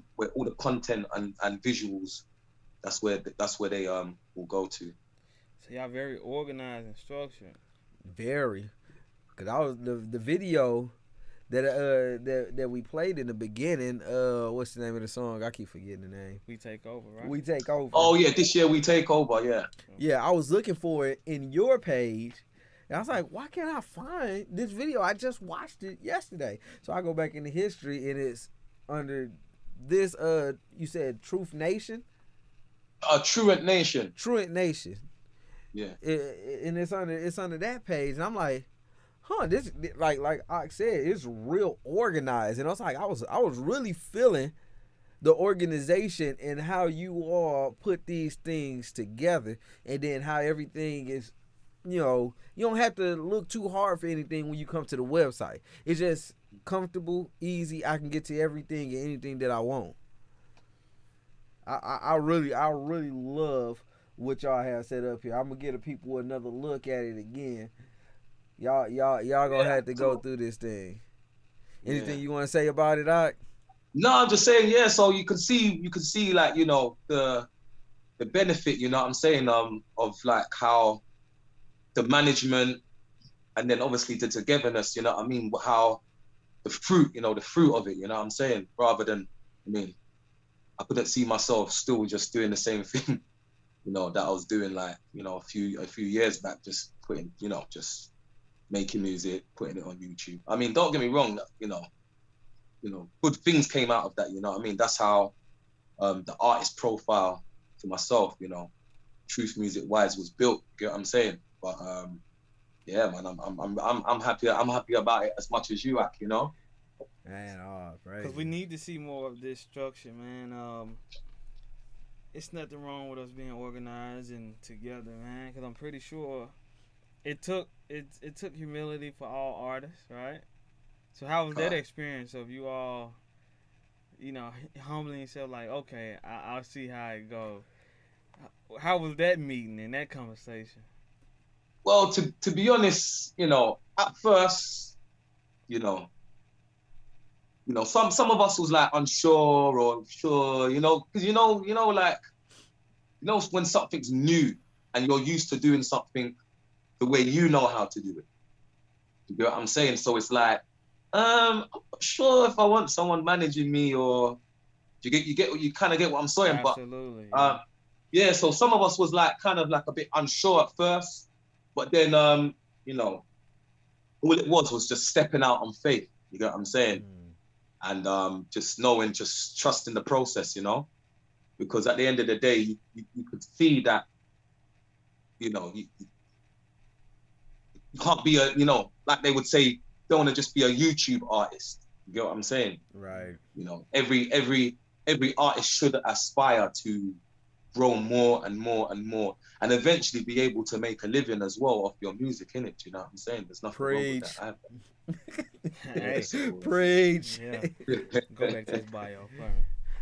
content and visuals, that's where they will go to. So y'all very organized and structured. Very, because I was the video that we played in the beginning. What's the name of the song? I keep forgetting the name. We Take Over, right? We Take Over. Oh yeah, this year We Take Over. Yeah. Yeah, I was looking for it in your page, And I was like, why can't I find this video? I just watched it yesterday. So I go back into history, and it's under this, you said Truth Nation? Truant Nation. Truant Nation. Yeah. And it's under that page. And I'm like, this, like I said, it's real organized. And I was like, I was really feeling the organization and how you all put these things together, and then how everything is, you know, you don't have to look too hard for anything when you come to the website. It's just comfortable, easy. I can get to everything and anything that I want. I really love what y'all have set up here. I'm gonna give the people another look at it again. Y'all gonna have to go through this thing. Anything you want to say about it, Doc? No, I'm just saying, yeah. So you can see, like, you know, the benefit, you know what I'm saying, of like how the management, and then obviously the togetherness, you know what I mean, how the fruit of it, you know what I'm saying, rather than, I mean, I couldn't see myself still just doing the same thing, you know, that I was doing, like, you know, a few years back, just putting, you know, just making music, putting it on YouTube. I mean, don't get me wrong, you know, good things came out of that, you know what I mean? That's how the artist profile for myself, you know, Truth Music wise was built, you get what I'm saying? But yeah, man, I'm happy about it as much as you, Ak, you know? Man, right. Because we need to see more of this structure, man. It's nothing wrong with us being organized and together, man, because I'm pretty sure it took humility for all artists, right? So how was that experience of you all, you know, humbling yourself, like, okay, I'll see how it goes? How was that meeting and that conversation? Well, to be honest, you know, at first, you know, some of us was like unsure or sure, you know, because you know, like, you know, when something's new and you're used to doing something the way you know how to do it. You get what I'm saying? So it's like, I'm not sure if I want someone managing me, or you kind of get what I'm saying. Absolutely. But yeah, so some of us was like kind of like a bit unsure at first, but then you know, all it was just stepping out on faith. You get what I'm saying? And just trusting the process, you know, because at the end of the day, you could see that, you know, you can't be a, you know, like they would say, don't want to just be a YouTube artist. You get what I'm saying? Right. You know, every artist should aspire to grow more and more and more, and eventually be able to make a living as well off your music, innit? You know what I'm saying? There's nothing wrong with that either. Preach. Yeah. Go back to his bio.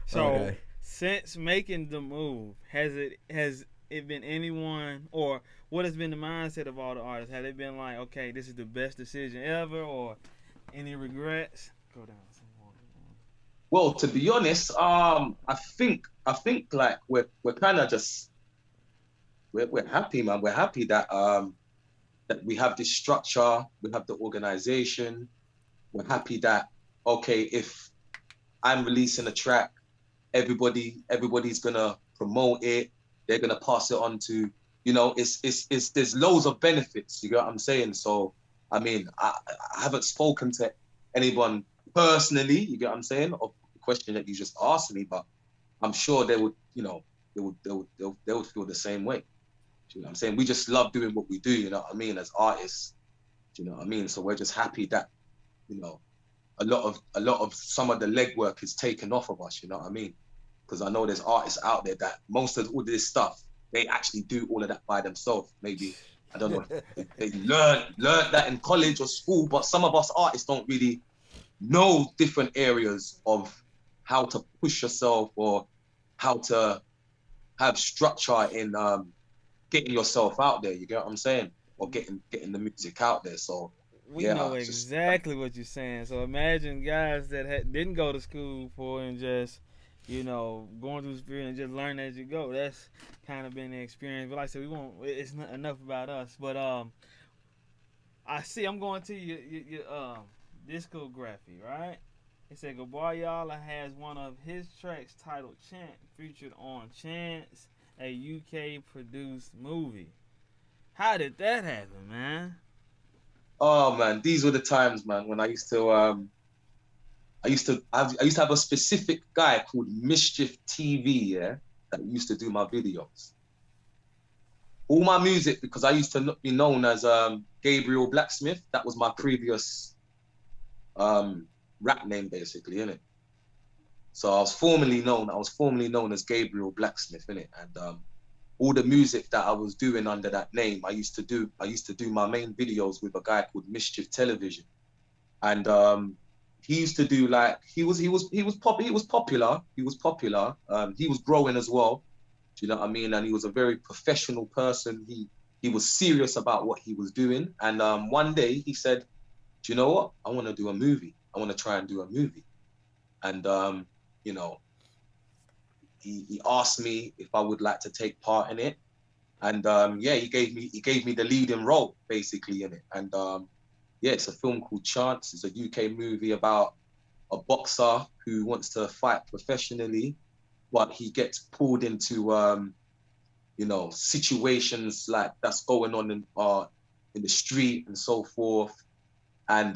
So since making the move, has it been anyone, or what has been the mindset of all the artists? Have they been like, okay, this is the best decision ever, or any regrets? Go down some more. Well, to be honest, I think like we're kind of just we're happy, man. We're happy that that we have this structure, we have the organization. We're happy that, okay, if I'm releasing a track, everybody's gonna promote it. They're gonna pass it on to, you know, it's there's loads of benefits. You get what I'm saying? So, I mean, I haven't spoken to anyone personally. You get what I'm saying? Of the question that you just asked me, but I'm sure they would, you know, they would feel the same way. You know what I'm saying? We just love doing what we do. You know what I mean? As artists, you know what I mean? So we're just happy that, you know, a lot of some of the legwork is taken off of us. You know what I mean? Because I know there's artists out there that most of all this stuff, they actually do all of that by themselves. Maybe, I don't know, they learned that in college or school, but some of us artists don't really know different areas of how to push yourself or how to have structure in getting yourself out there. You get what I'm saying? Or getting the music out there. So we know exactly what you're saying. So imagine guys that didn't go to school for and just, you know, going through the experience and just learn as you go. That's kind of been the experience. But like I said, it's not enough about us. But I see, I'm going to your discography, right? It said Gabar Ya-Ahla has one of his tracks titled Chant featured on Chance, a UK produced movie. How did that happen, man? Oh man, these were the times, man, when I used to have a specific guy called Mischief TV, yeah, that used to do my videos. All my music, because I used to be known as Gabriel Blacksmith. That was my previous rap name, basically, innit? So I was formerly known as Gabriel Blacksmith, innit? And all the music that I was doing under that name, I used to do my main videos with a guy called Mischief Television. And he used to do like he was popular. He was growing as well. Do you know what I mean? And he was a very professional person. He was serious about what he was doing. And one day he said, "Do you know what? I want to do a movie. I want to try and do a movie." And you know, he asked me if I would like to take part in it. And yeah, he gave me the leading role basically in it. And yeah, it's a film called Chance. It's a UK movie about a boxer who wants to fight professionally, but he gets pulled into you know, situations like that's going on in the street and so forth. And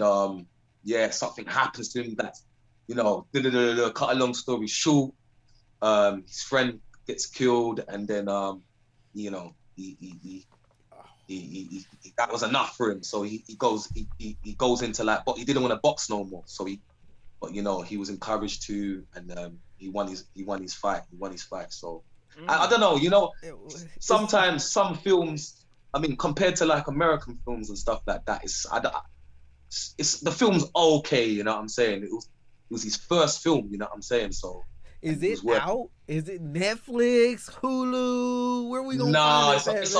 yeah, something happens to him that's, you know, cut a long story short, his friend gets killed, and then you know, he that was enough for him. So he goes into like, but he didn't want to box no more. So but you know, he was encouraged to, and he won his fight. So I don't know, you know, sometimes some films, I mean, compared to like American films and stuff like that, it's the film's okay, you know what I'm saying? It was his first film, you know what I'm saying? So is it out? Is it Netflix, Hulu? Where we gonna Nah, find it? it's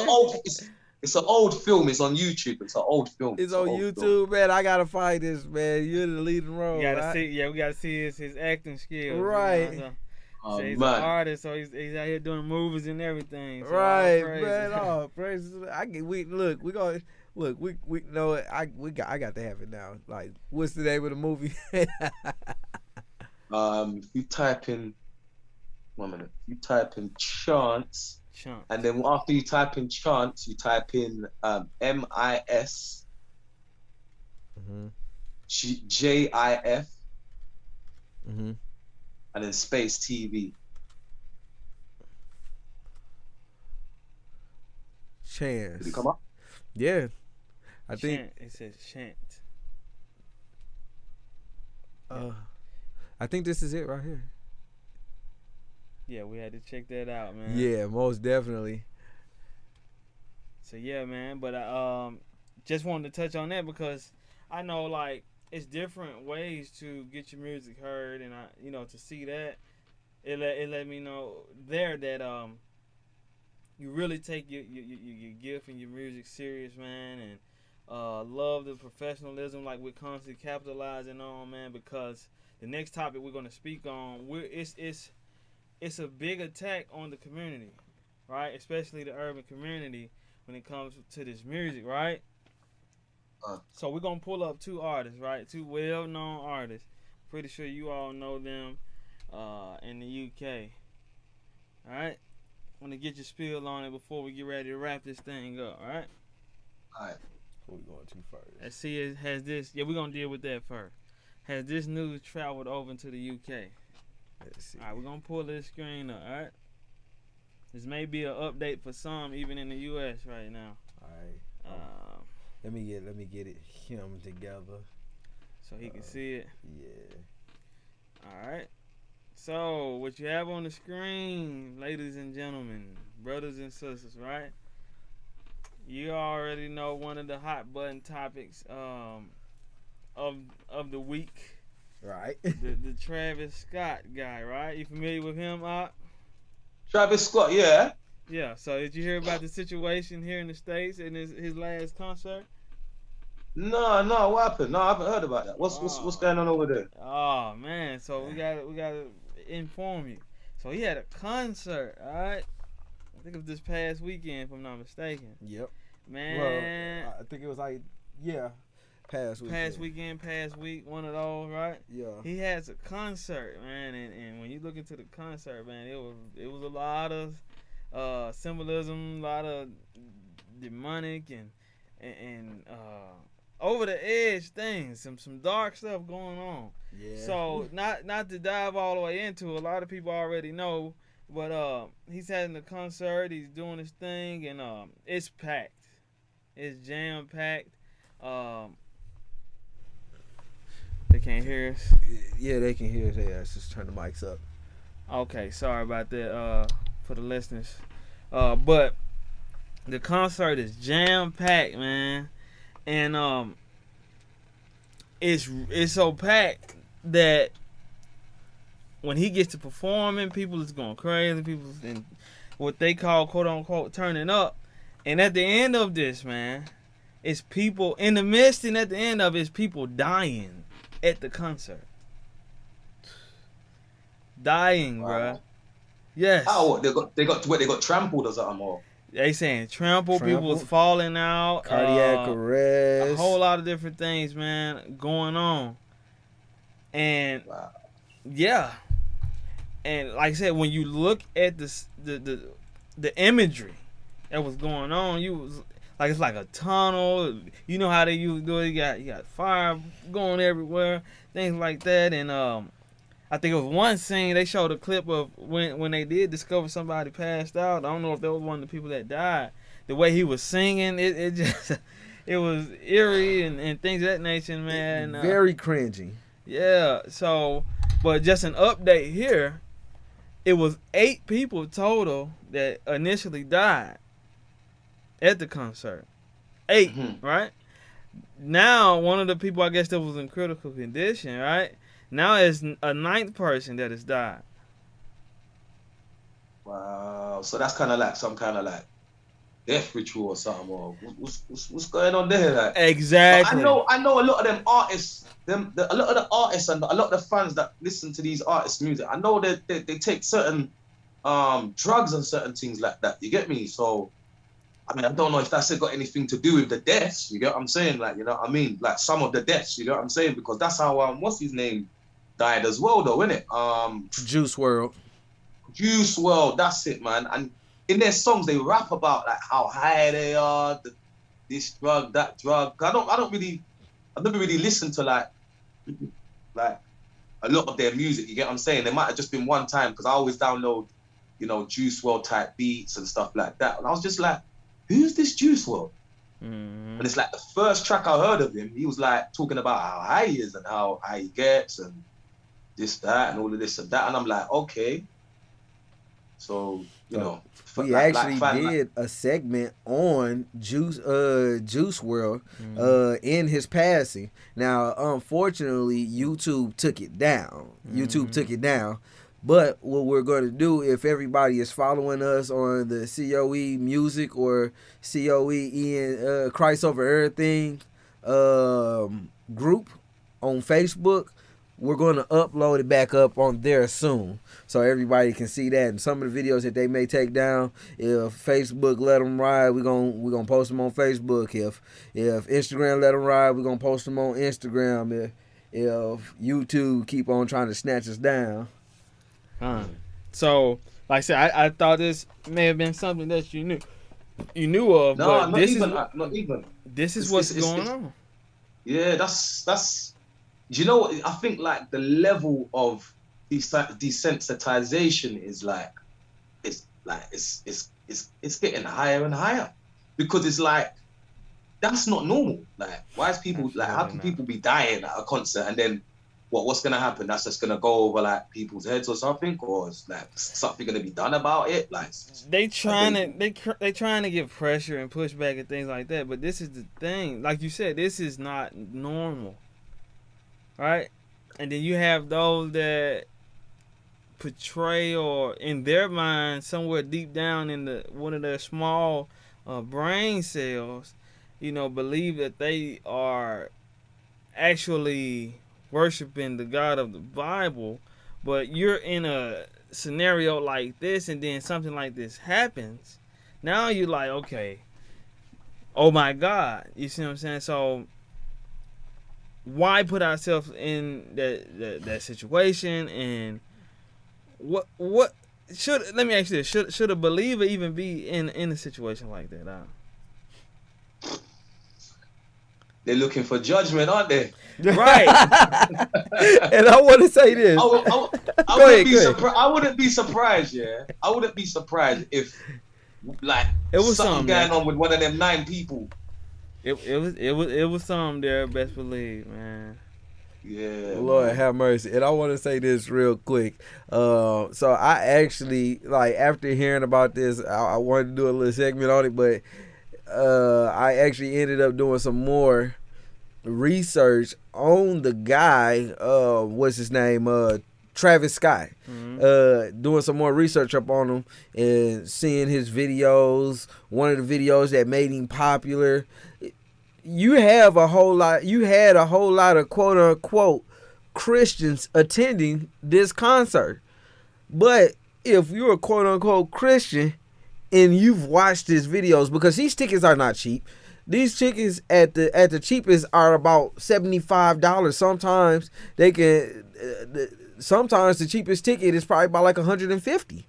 an old film. It's on YouTube. It's an old film. It's on YouTube, man. I gotta find this, man. You're the leading role. You gotta see, yeah, we gotta see his acting skills, right? You know, so he's an artist, so he's out here doing movies and everything. So right, man. Oh, praise! We know it. I got to have it now. Like, what's the name of the movie? If you type in, 1 minute. You type in Chance. And then after you type in Chance, you type in MIS JIF and then space TV. Chance. Did it come up? Yeah. I think it says Chant. I think this is it right here. Yeah, we had to check that out, man. Yeah, most definitely. So yeah, man, but I just wanted to touch on that because I know like it's different ways to get your music heard, and to see that it let me know there that you really take your gift and your music serious, man, and love the professionalism like we're constantly capitalizing on, man, because the next topic we're gonna speak on, it's a big attack on the community, right? Especially the urban community when it comes to this music, right? So we're going to pull up two artists, right? Two well-known artists. Pretty sure you all know them in the UK. All right? I want to get your spiel on it before we get ready to wrap this thing up, all right? All right. Who we going to first? Let's see, has this... Yeah, we're going to deal with that first. Has this news traveled over into the UK? Let's see. All right, we're going to pull this screen up, all right? This may be an update for some, even in the U.S. right now. All right. Let me get him together. So he can see it. Yeah. All right. So, what you have on the screen, ladies and gentlemen, brothers and sisters, right? You already know one of the hot button topics of the week. Right. the Travis Scott guy, right? You familiar with him, Travis Scott, yeah. Yeah, so did you hear about the situation here in the States in his last concert? No, what happened? No, I haven't heard about that. What's going on over there? Oh man, so we gotta inform you. So he had a concert, alright? I think it was this past weekend, if I'm not mistaken. Yep. Man. Well, I think it was like, yeah, past week, one of those, right? Yeah. He has a concert, man, and when you look into the concert, man, it was a lot of symbolism, a lot of demonic and over the edge things, some dark stuff going on. Yeah. So not to dive all the way into it, a lot of people already know, but he's having a concert, he's doing his thing, and it's packed. It's jam packed. They can't hear us. Yeah, they can hear us. Yeah, let's just turn the mics up. Okay, sorry about that for the listeners. But the concert is jam packed, man, and it's so packed that when he gets to performing, people is going crazy. People in what they call quote unquote turning up, and at the end of this, man, it's people in the midst, and at the end of it, it's people dying at the concert. Dying, bruh. Yes. Oh, they got trampled or something more. They saying trampled, people was falling out, cardiac arrest, a whole lot of different things, man, going on. And yeah, and like I said, when you look at the imagery that was going on, you was like it's like a tunnel. You know how they used to do it. You got fire going everywhere, things like that, and I think it was one scene they showed a clip of when they did discover somebody passed out. I don't know if that was one of the people that died. The way he was singing, it just it was eerie and things of that nature, man. Very cringy. Yeah. So, but just an update here. It was 8 people total that initially died at the concert. 8, right? Now one of the people I guess that was in critical condition, right? Now it's a 9th person that has died. Wow. So that's kind of like some kind of like death ritual or something. Or what's going on there? Like, exactly. I know a lot of them artists, a lot of the artists and a lot of the fans that listen to these artists' music. I know that they take certain drugs and certain things like that. You get me? So I mean, I don't know if that's got anything to do with the deaths. You get what I'm saying? Like, you know what I mean? Like some of the deaths. You get what I'm saying? Because that's how what's his name died as well, though, innit? Juice WRLD. Juice WRLD, that's it, man. And in their songs, they rap about like how high they are, this drug, that drug. I never really listened to like a lot of their music. You get what I'm saying? There might have just been one time because I always download, you know, Juice WRLD type beats and stuff like that. And I was just like, who's this Juice WRLD? And it's like the first track I heard of him, he was like talking about how high he is and how high he gets and this, that, and all of this and that. And I'm like, okay. So, you know. We actually did a segment on Juice WRLD in his passing. Now, unfortunately, YouTube took it down. But what we're going to do, if everybody is following us on the COE Music or COE Christ Over Everything group on Facebook, we're going to upload it back up on there soon so everybody can see that. And some of the videos that they may take down, if Facebook let them ride, we're gonna post them on Facebook. If Instagram let them ride, we're going to post them on Instagram. If YouTube keep on trying to snatch us down. So, like I said, I thought this may have been something that you knew of, no, but not even. This is what's going on. Yeah, that's. Do you know? I think like the level of desensitization is like, it's getting higher and higher, because it's like that's not normal. Like, why is people like? How can people be dying at a concert and then what's gonna happen? That's just gonna go over like people's heads or something, or is like something gonna be done about it? Like they trying to give pressure and push back and things like that. But this is the thing, like you said, this is not normal, right? And then you have those that portray, or in their mind, somewhere deep down in one of their small brain cells, you know, believe that they are actually worshiping the God of the Bible. But you're in a scenario like this, and then something like this happens. Now you're like, okay, oh my God, you see what I'm saying? So why put ourselves in that situation? And what should, let me ask you this, should a believer even be in a situation like that? they're looking for judgment, aren't they? Right. And I want to say this. I wouldn't be surprised, yeah. I wouldn't be surprised if like It was something something going on with one of them 9 people. It was something there, best believe, man. Yeah. Lord man. have mercy. And I want to say this real quick. So I actually, like, after hearing about this, I wanted to do a little segment on it, but I actually ended up doing some more research on the guy, what's his name? Travis Scott. Doing some more research up on him and seeing his videos. One of the videos that made him popular. You had a whole lot of quote unquote Christians attending this concert. But if you're a quote unquote Christian and you've watched his videos, because these tickets are not cheap. These tickets at the cheapest are about $75. Sometimes they can. Sometimes the cheapest ticket is probably about like $150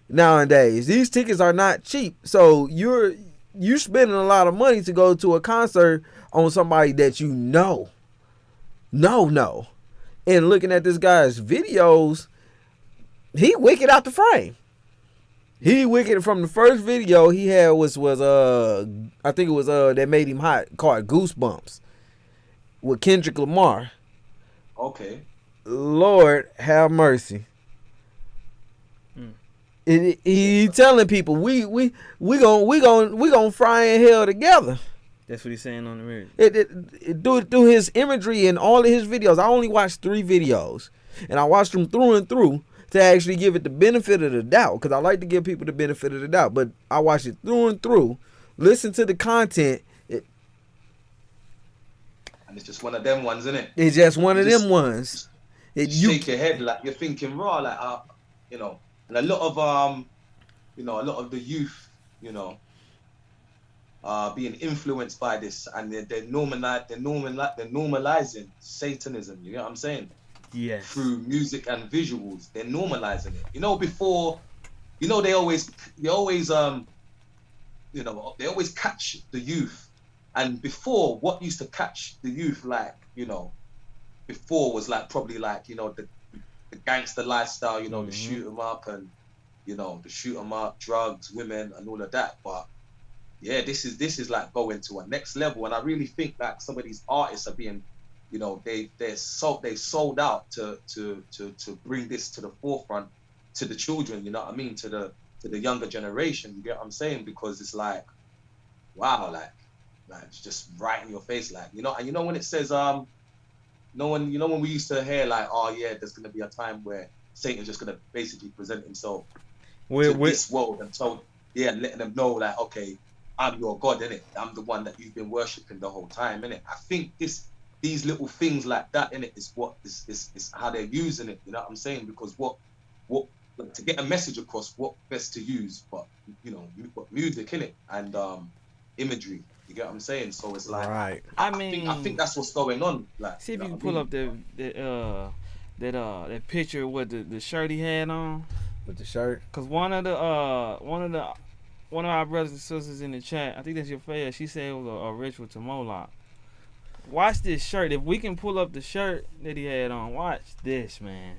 nowadays. These tickets are not cheap, so you're spending a lot of money to go to a concert on somebody that you know. And looking at this guy's videos, he wicked out the frame. He wicked from the first video he had was I think it was that made him hot, called Goosebumps with Kendrick Lamar. Okay. Lord have mercy. He telling people we gonna fry in hell together. That's what he's saying on the radio. Through his imagery and all of his videos. I only watched 3 videos, and I watched them through and through to actually give it the benefit of the doubt, because I like to give people the benefit of the doubt. But I watched it through and through, listen to the content. And it's just one of them ones, isn't it? It's just one of them ones. You shake your head like you're thinking raw, like you know. And a lot of you know, a lot of the youth, you know, being influenced by this, and they're normalizing Satanism. You know what I'm saying? Yes. Through music and visuals, they're normalizing it. You know, before, you know, they always you know, they always catch the youth. And before, what used to catch the youth, like, you know, before was like probably like, you know, the gangster lifestyle, you know, the shoot 'em up and, you know, the shoot 'em up, drugs, women, and all of that. But yeah, this is like going to a next level, and I really think like some of these artists are being, you know, they sold out to bring this to the forefront to the children. You know what I mean? To the younger generation. You get what I'm saying? Because it's like, wow, like it's just right in your face, like, you know. And you know when it says when we used to hear like, oh yeah, there's gonna be a time where Satan's just gonna basically present himself to this world, and so yeah, letting them know like, okay, I'm your God, innit? I'm the one that you've been worshipping the whole time, innit? I think these little things like that, innit, is what is how they're using it. You know what I'm saying? Because what to get a message across, what best to use, but you know, music, innit, and imagery. You get what I'm saying? So it's like, right. I think that's what's going on. Like, see if you can pull up that picture with the shirt he had on. With the shirt. Cause one of our brothers and sisters in the chat, I think that's your favorite. She said it was a ritual to Moloch. Watch this shirt. If we can pull up the shirt that he had on, watch this, man.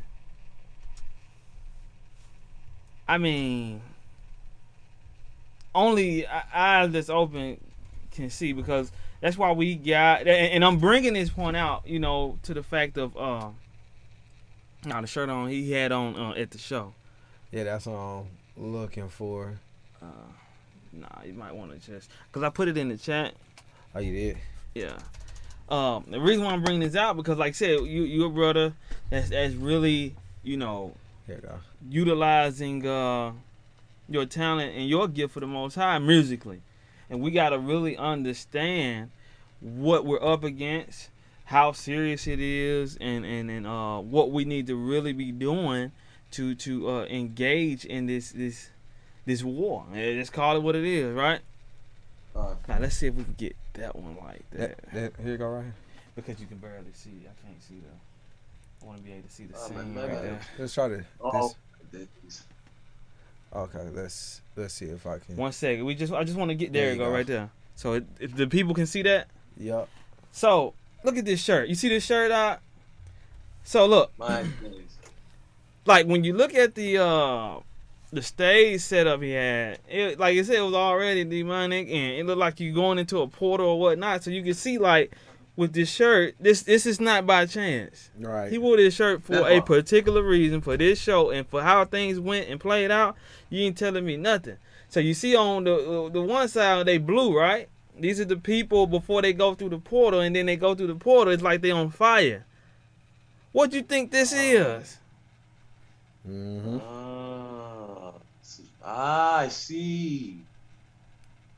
I mean, only eyes that's open can see, because that's why we got, and I'm bringing this point out, you know, to the fact of the shirt on he had on at the show. Yeah, that's what I'm looking for. You might want to just, because I put it in the chat. Oh, you did? Yeah. The reason why I'm bringing this out, because like I said, you're a brother that's really, you know, here you go, utilizing your talent and your gift for the Most High musically. And we got to really understand what we're up against, how serious it is, and what we need to really be doing to engage in this war. Let's call it what it is, right? Now let's see if we can get that one like that. Here you go, right here. Because you can barely see. I can't see I want to be able to see the scene right there. Let's try to. Okay, let's see if I can. 1 second. I just want to get there. You go right there. So if the people can see that. Yep. So look at this shirt. You see this shirt out? So look, My goodness. like when you look at the stage setup he had, it, like I said, it was already demonic, and it looked like you going into a portal or whatnot. So you can see, like, with this shirt, this is not by chance. Right. He wore this shirt for Never. a particular reason, for this show, and for how things went and played out. You ain't telling me nothing. So you see on the one side, they blue, right? These are the people before they go through the portal, and then they go through the portal. It's like they on fire. What you think this is? Mm-hmm. I see.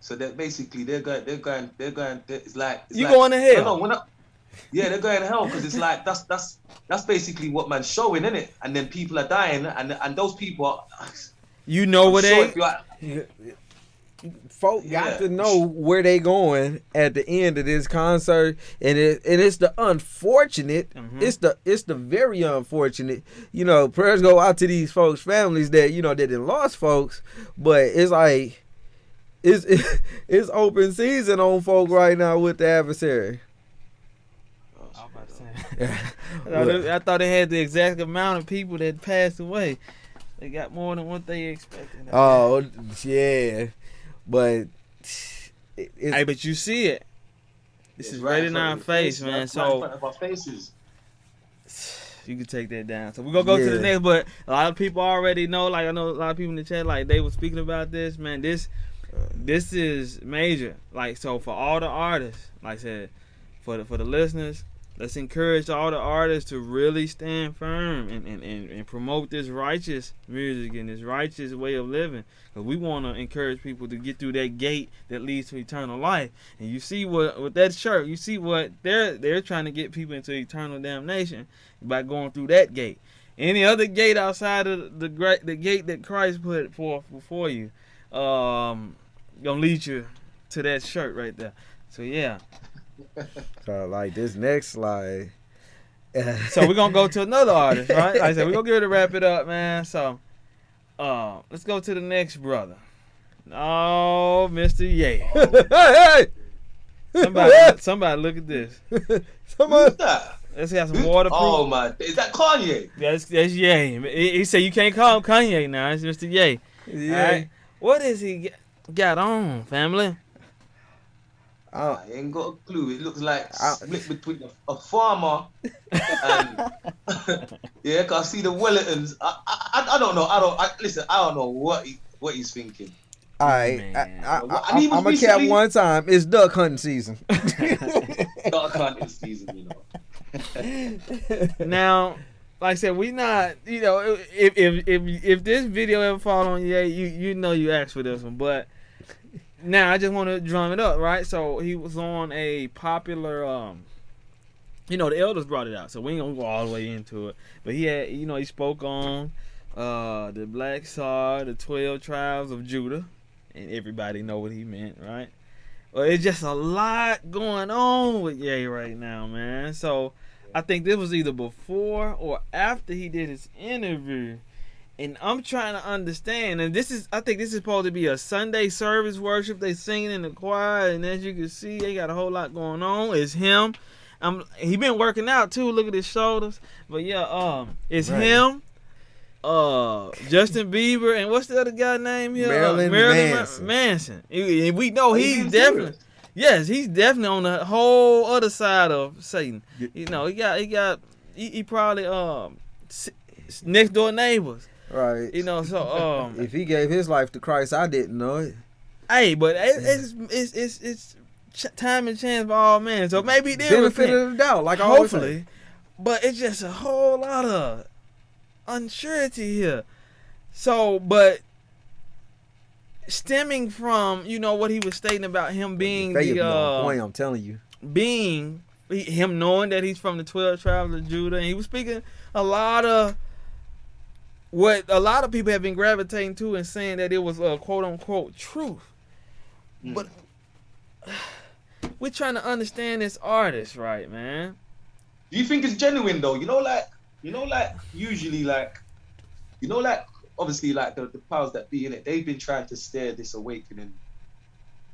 So that basically they're going. It's like You going to hell? No, we're not. Yeah, they're going to hell because it's like that's basically what man's showing, isn't it? And then people are dying, and those people are. You know what they? Folk got to know where they going at the end of this concert, and it's the unfortunate. It's the very unfortunate. You know, prayers go out to these folks' families that that they lost folks, but it's like it's open season on folk right now with the adversary. I thought they had the exact amount of people that passed away. They got more than what they expected. Oh yeah, but hey, but you see it. This is right in our face, man. So right in front of our faces. You can take that down. So we're gonna go to the next, but a lot of people already know. Like I know a lot of people in the chat, like they were speaking about this, man. This is major. Like so for all the artists, like I said, for the listeners. Let's encourage all the artists to really stand firm and promote this righteous music and this righteous way of living. Because we want to encourage people to get through that gate that leads to eternal life. And you see what with that shirt, you see what they're trying to get people into eternal damnation by going through that gate. Any other gate outside of the gate that Christ put forth before you, gonna lead you to that shirt right there. So yeah. So like this next slide. So we're gonna go to another artist, right? Like I said, we're gonna get ready to wrap it up, man. So let's go to the next brother. Oh, Mr. Ye. Hey! Somebody look at this. Who's that? Let's have some waterproof. Oh my, is that Kanye? That's Ye. He said you can't call him Kanye now. It's Mr. Ye. Yeah. All right. What is he got on, family? I ain't got a clue. It looks like split between a farmer and yeah. Cause I see the Wellingtons. I don't know. Listen. I don't know what he's thinking. All right, he was I'm a cat one time. It's duck hunting season. Duck hunting season, you know. Now, like I said, we not, if this video ever fall on you, you know you asked for this one, but now I just want to drum it up, right? So he was on a popular, the elders brought it out, so we ain't gonna go all the way into it, but he had, he spoke on the Black Star, the 12 tribes of Judah, and everybody know what he meant, right? Well, it's just a lot going on with Ye right now, man. So I think this was either before or after he did his interview. And I'm trying to understand, and I think this is supposed to be a Sunday service worship. They singing in the choir, and as you can see, they got a whole lot going on. It's him. He been working out too. Look at his shoulders. But yeah, it's him, Justin Bieber, and what's the other guy name here? Marilyn Manson. We know he's definitely. Yes, he's definitely on the whole other side of Satan. He probably next door neighbors. Right. So if he gave his life to Christ, I didn't know it. Hey, but it's time and chance for all men. So maybe they benefit of the doubt, like hopefully. But it's just a whole lot of unsurety here. So, but stemming from what he was stating about him being I'm telling you, him knowing that he's from the 12 tribes of Judah, and he was speaking a lot of what a lot of people have been gravitating to and saying that it was a quote unquote truth. But we're trying to understand this artist, right, man? Do you think it's genuine though? Usually obviously like the powers that be in it, they've been trying to steer this awakening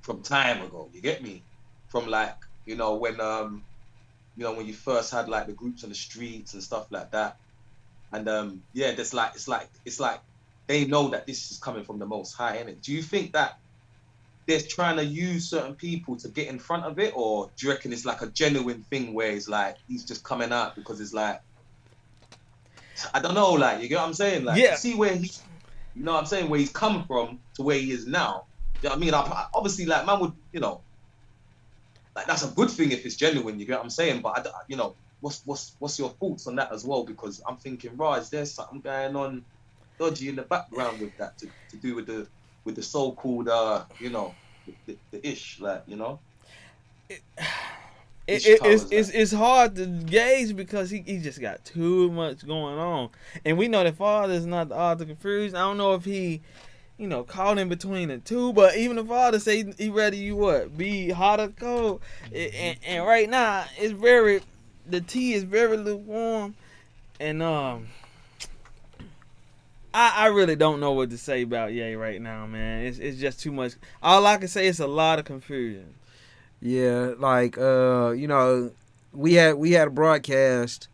from time ago. You get me? From when you know, when you first had like the groups on the streets and stuff like that. And yeah, there's like it's like they know that this is coming from the Most High, innit? Do you think that they're trying to use certain people to get in front of it, or do you reckon it's like a genuine thing where it's like he's just coming out because it's like, I don't know, like, you get what I'm saying? Like, Yeah. to see where he, you know what I'm saying, where he's come from to where he is now. You know what I mean? Obviously, like, man would, you know, like, that's a good thing if it's genuine, you get what I'm saying? But, you know, what's your thoughts on that as well? Because I'm thinking, Raj, there's something going on dodgy in the background with that to do with the so-called, you know, the ish, like, you know? It's hard to gauge because he just got too much going on, and we know that Father is not the author of confusion. I don't know if he, you know, caught in between the two, but even the Father say he ready you what be hot or cold, and right now the tea is very lukewarm, and I really don't know what to say about Ye right now, man. It's just too much. All I can say is a lot of confusion. Yeah, like you know, we had a broadcast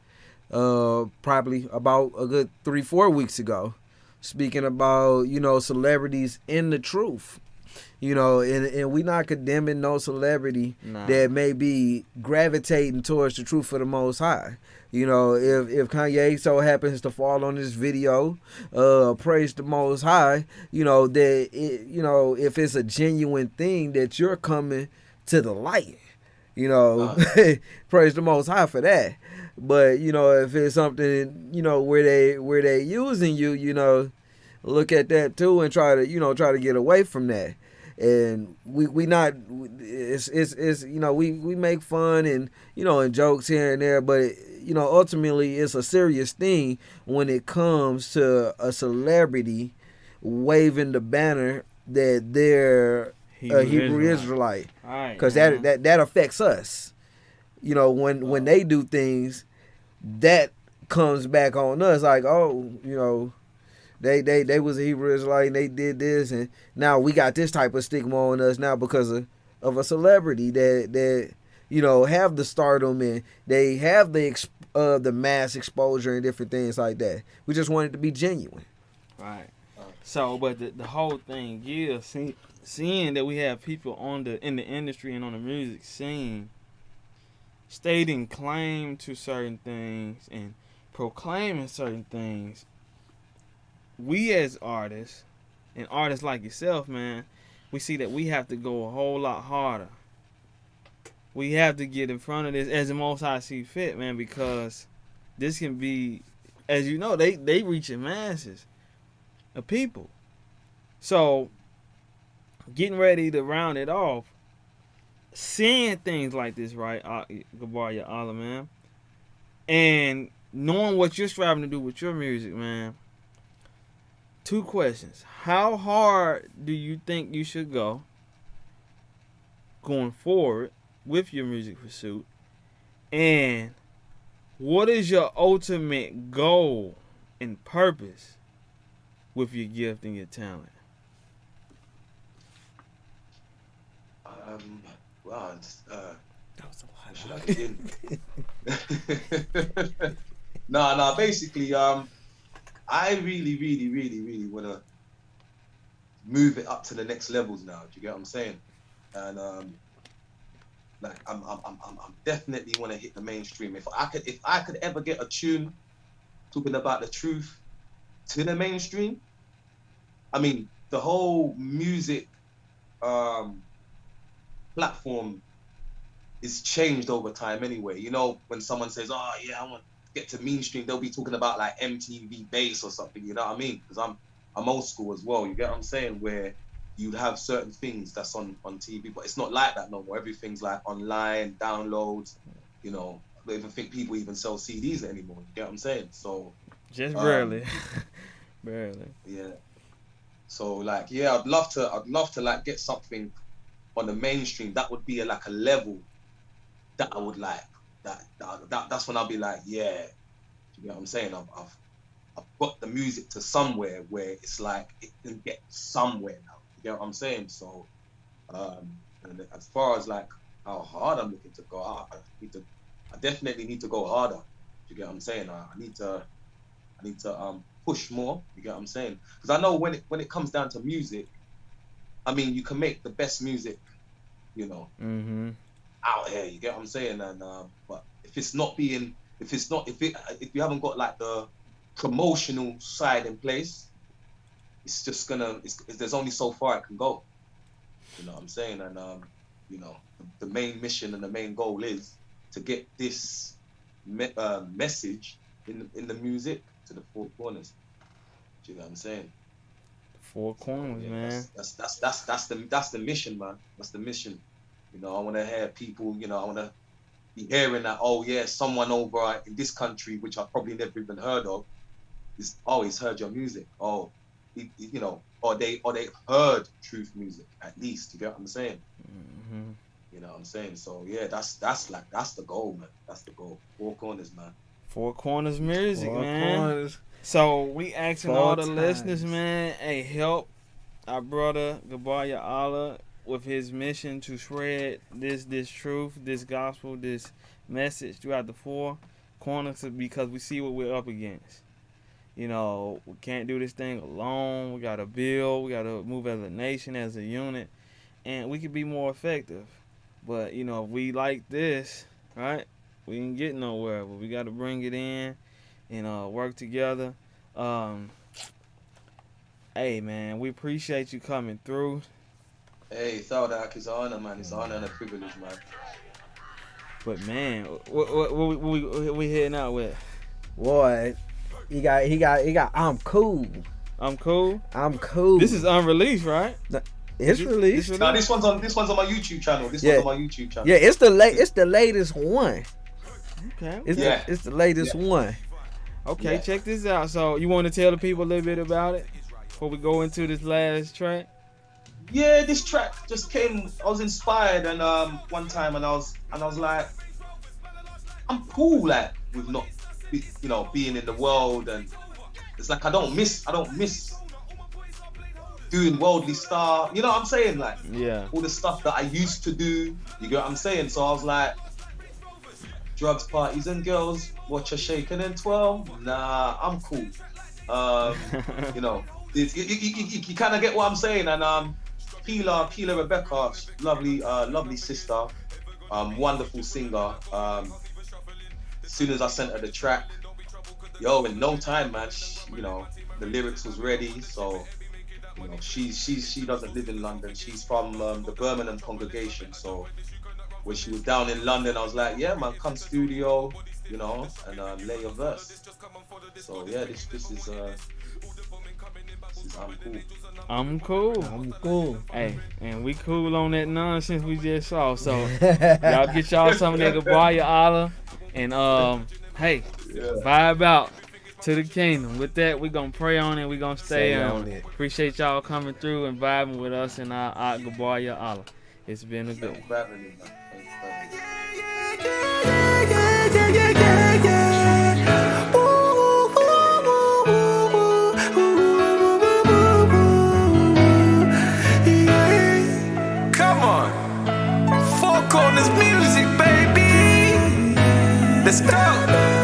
probably about a good 3-4 weeks ago, speaking about, you know, celebrities in the truth. You know, and we not condemning no celebrity that may be gravitating towards the truth of the Most High. You know, if Kanye so happens to fall on this video, praise the Most High, you know, that you know, if it's a genuine thing that you're coming to the light, you know, praise the Most High for that. But, you know, if it's something, you know, where they using you, you know, look at that too and try to get away from that. And we not, it's you know, we make fun and, you know, and jokes here and there, but you know, ultimately it's a serious thing when it comes to a celebrity waving the banner that they're a Hebrew Israelite, because that affects us. You know, when they do things, that comes back on us. Like, oh, you know, they was a Hebrew Israelite and they did this, and now we got this type of stigma on us now because of a celebrity that you know have the stardom and they have the mass exposure and different things like that. We just want it to be genuine, right? So, but the whole thing is seeing that we have people in the industry and on the music scene stating claim to certain things and proclaiming certain things. We as artists and artists like yourself, man, we see that we have to go a whole lot harder. We have to get in front of this as the Most High see fit, man, because this can be, as you know, they reaching masses of people. So, getting ready to round it off, seeing things like this, right, Gabar Ya-Ahla, man, and knowing what you're striving to do with your music, man. 2 questions. How hard do you think you should go going forward with your music pursuit? And what is your ultimate goal and purpose with your gift and your talent? Well, that was a should I begin? No, basically, I really want to move it up to the next levels now. Do you get what I'm saying? And like I'm definitely want to hit the mainstream. If I could ever get a tune talking about the truth to the mainstream, I mean, the whole music platform is changed over time anyway. You know, when someone says, "Oh yeah, I want to get to mainstream," they'll be talking about like MTV Base or something. You know what I mean? Because I'm old school as well. You get what I'm saying? Where you'd have certain things that's on TV, but it's not like that no more. Everything's like online, downloads. You know, I don't even think people even sell CDs anymore. You get what I'm saying? So just barely, barely. Yeah. So like, yeah, I'd love to like get something on the mainstream that would be like a level that I would like. That's when I'll be like, yeah, you know what I'm saying? I've got the music to somewhere where it's like it can get somewhere now. You know what I'm saying? So, and as far as like how hard I'm looking to go, I I definitely need to go harder. You get what I'm saying? I need to push more. You get what I'm saying? Because I know when it comes down to music, I mean, you can make the best music, you know, out here. You get what I'm saying? And but if you haven't got like the promotional side in place, it's just there's only so far it can go. You know what I'm saying? And you know, the main mission and the main goal is to get this message in the music to the four corners. Do you know what I'm saying? Four corners, yeah, man. That's the mission, man. That's the mission. You know, I want to hear people. You know, I want to be hearing that. Oh yeah, someone over in this country, which I've probably never even heard of, is he's heard your music. Oh, you know, or they heard Truth music at least. You get what I'm saying? You know what I'm saying? So yeah, that's the goal, man. That's the goal. Four corners, man. Four corners music, man. Corners. So we asking all the listeners, man, hey, help our brother Gabar Ya-Ahla with his mission to spread this truth, this gospel, this message throughout the four corners, because we see what we're up against. You know, we can't do this thing alone. We gotta build. We gotta move as a nation, as a unit, and we could be more effective. But you know, if we like this, right, we ain't get nowhere. But we gotta bring it in and work together. Hey man, we appreciate you coming through. Hey, Thaldak, it's an honor, man. It's an honor and a privilege, man. But man, what we heading out with? Boy, he got. I'm cool. I'm cool. I'm cool. This is unreleased, right? It's released. No, this one's on my YouTube channel. One's on my YouTube channel. Yeah, it's the latest one. Okay. It's the latest one. Okay, check this out. So you want to tell the people a little bit about it before we go into this last track? Yeah, this track just came. I was inspired, and one time, and I was like, I'm cool, like with not, you know, being in the world, and it's like I don't miss doing worldly stuff. You know what I'm saying? Like, all the stuff that I used to do. You get what I'm saying? So I was like, drugs, parties, and girls. Watch her shaking and twirl. Nah, I'm cool. You know, you kind of get what I'm saying. And Keela Rebecca, lovely sister, wonderful singer. As soon as I sent her the track, in no time, man, you know, the lyrics was ready. So, you know, she doesn't live in London. She's from the Birmingham congregation. So when she was down in London, I was like, yeah, man, come studio, you know, and lay your verse. So yeah, this is I'm cool. Hey, and we cool on that nonsense we just saw. So y'all get y'all some of that Gabar Ya-Ahla, and vibe out to the kingdom. With that, we gonna pray on it. We gonna stay on it. Appreciate y'all coming through and vibing with us and our Gabar Ya-Ahla. It's been a good one. Corners music, baby. Let's go.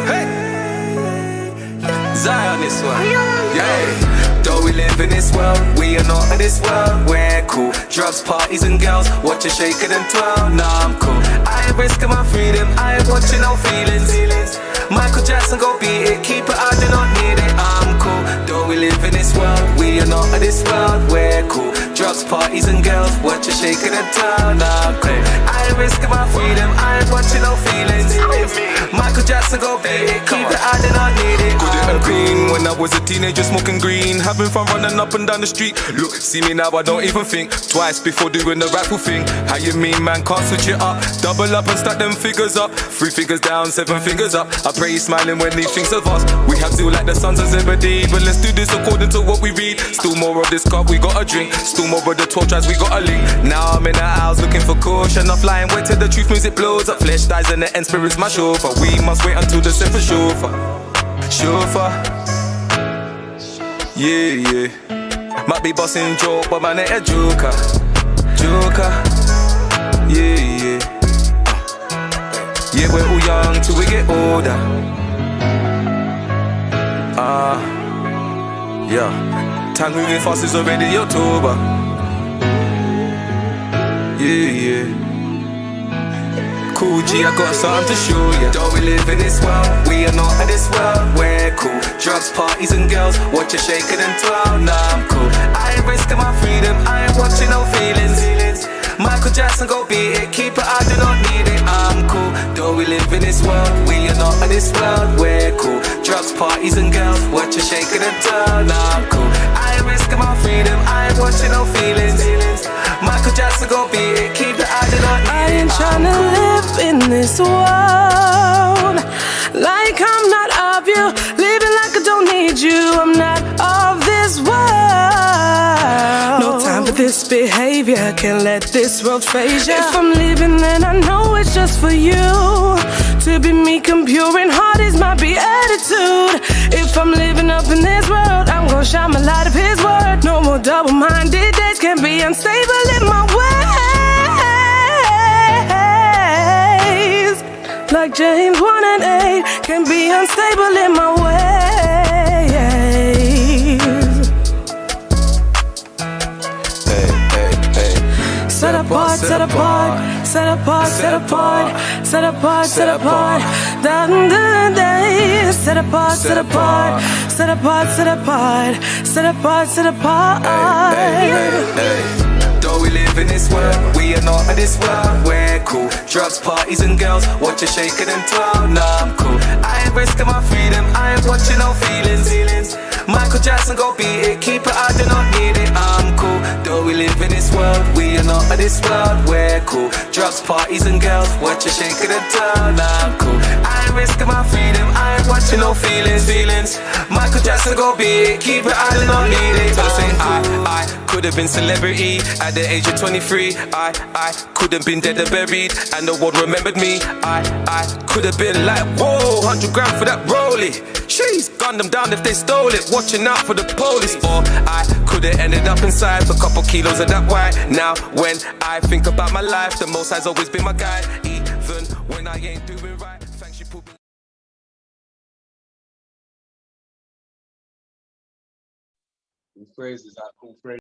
Hey, Zion, this one. Yeah. Though we live in this world, we are not of this world. We're cool. Drugs, parties, and girls. Watch you shake it and twirl. Nah, I'm cool. I ain't risking my freedom. I ain't watching no feelings. Michael Jackson, go beat it. Keep it out, do not need it. I'm cool. Though we live in this world, we are not of this world. We're cool. Drugs, parties, and girls. Watch you shake it and twirl. Nah, I'm cool. I ain't risking my freedom. I ain't watching no feelings. Michael Jackson, go beat it. Keep it out, do not need it. Good and green. When I was a teenager, smoking green, having fun running up and down the street. Look, see me now, I don't even think twice before doing the rightful thing. How you mean, man? Can't switch it up. Double up and stack them figures up. 3 figures down, 7 fingers up. I pray he's smiling when he thinks of us. We have zeal like the sons of Zebedee, but let's do this according to what we read. Still more of this cup, we gotta drink. Still more of the 12 tribes, we gotta link. Now I'm in the house looking for caution. I'm flying, wait till the truth music blows up. Flesh dies and the end spirit's my chauffeur. We must wait until the set for chauffeur. Yeah. Might be bossing joke, but man ain't a joker. Yeah. Yeah, we're all young till we get older. Yeah. Time moving fast, is already October. Yeah. Cool G, I got something to show ya. Don't we live in this world? We are not in this world. We're cool. Drugs, parties and girls. Watch you shaking and twirl. Nah, I'm cool. I ain't risking my freedom. I ain't watching no feelings. Michael Jackson go beat it. Keep it, I do not need it. I'm cool. Don't we live in this world? We are not in this world. We're cool. Drugs, parties and girls. Watch you shaking and twirl. Nah, I'm cool. I ain't risking my freedom. I ain't watching no feelings. Michael Jackson go beat it. Keep it, I do not need it. I ain't tryna live in this world like I'm not of you, living like I don't need you. I'm not of this world. No time for this behavior, can't let this world phase you. If I'm living, then I know it's just for you. To be meek and pure and heart is my be attitude. If I'm living up in this world, I'm gonna shine my light of His word. No more double-minded days, can be unstable in my ways. Like James 1 and 8, can be unstable in my ways. Set apart, set apart, set apart, set apart, set apart, set apart. Set apart, set apart, set apart, set apart, set apart, set apart. Don't we live in this world? We are not in this world. We're cool. Drugs, parties and girls. Watch you shaking and twirl. Nah, I'm cool. I ain't risking my freedom. I ain't watching no feelings. Michael Jackson go beat it. Keep it, I do not need it. I'm cool. Don't we live in this world? We are not in this world. We're cool. Drugs, parties and girls. Watch you shaking and twirl. Nah, I'm cool. I ain't risking my freedom. I ain't watching no feelings. Michael Jackson go beat it. Keep it, I do not need it. So say I could have been celebrity at the age of 23. I could have been dead and buried, and the world remembered me. I could have been like, whoa, 100 grand for that rollie. Sheesh, gunned them down if they stole it. Watching out for the police. Or I could have ended up inside for a couple kilos of that white. Now when I think about my life, the Most High's always been my guide. Even when I ain't doing right. Thanks, you put me. Cool phrases, cool phrases.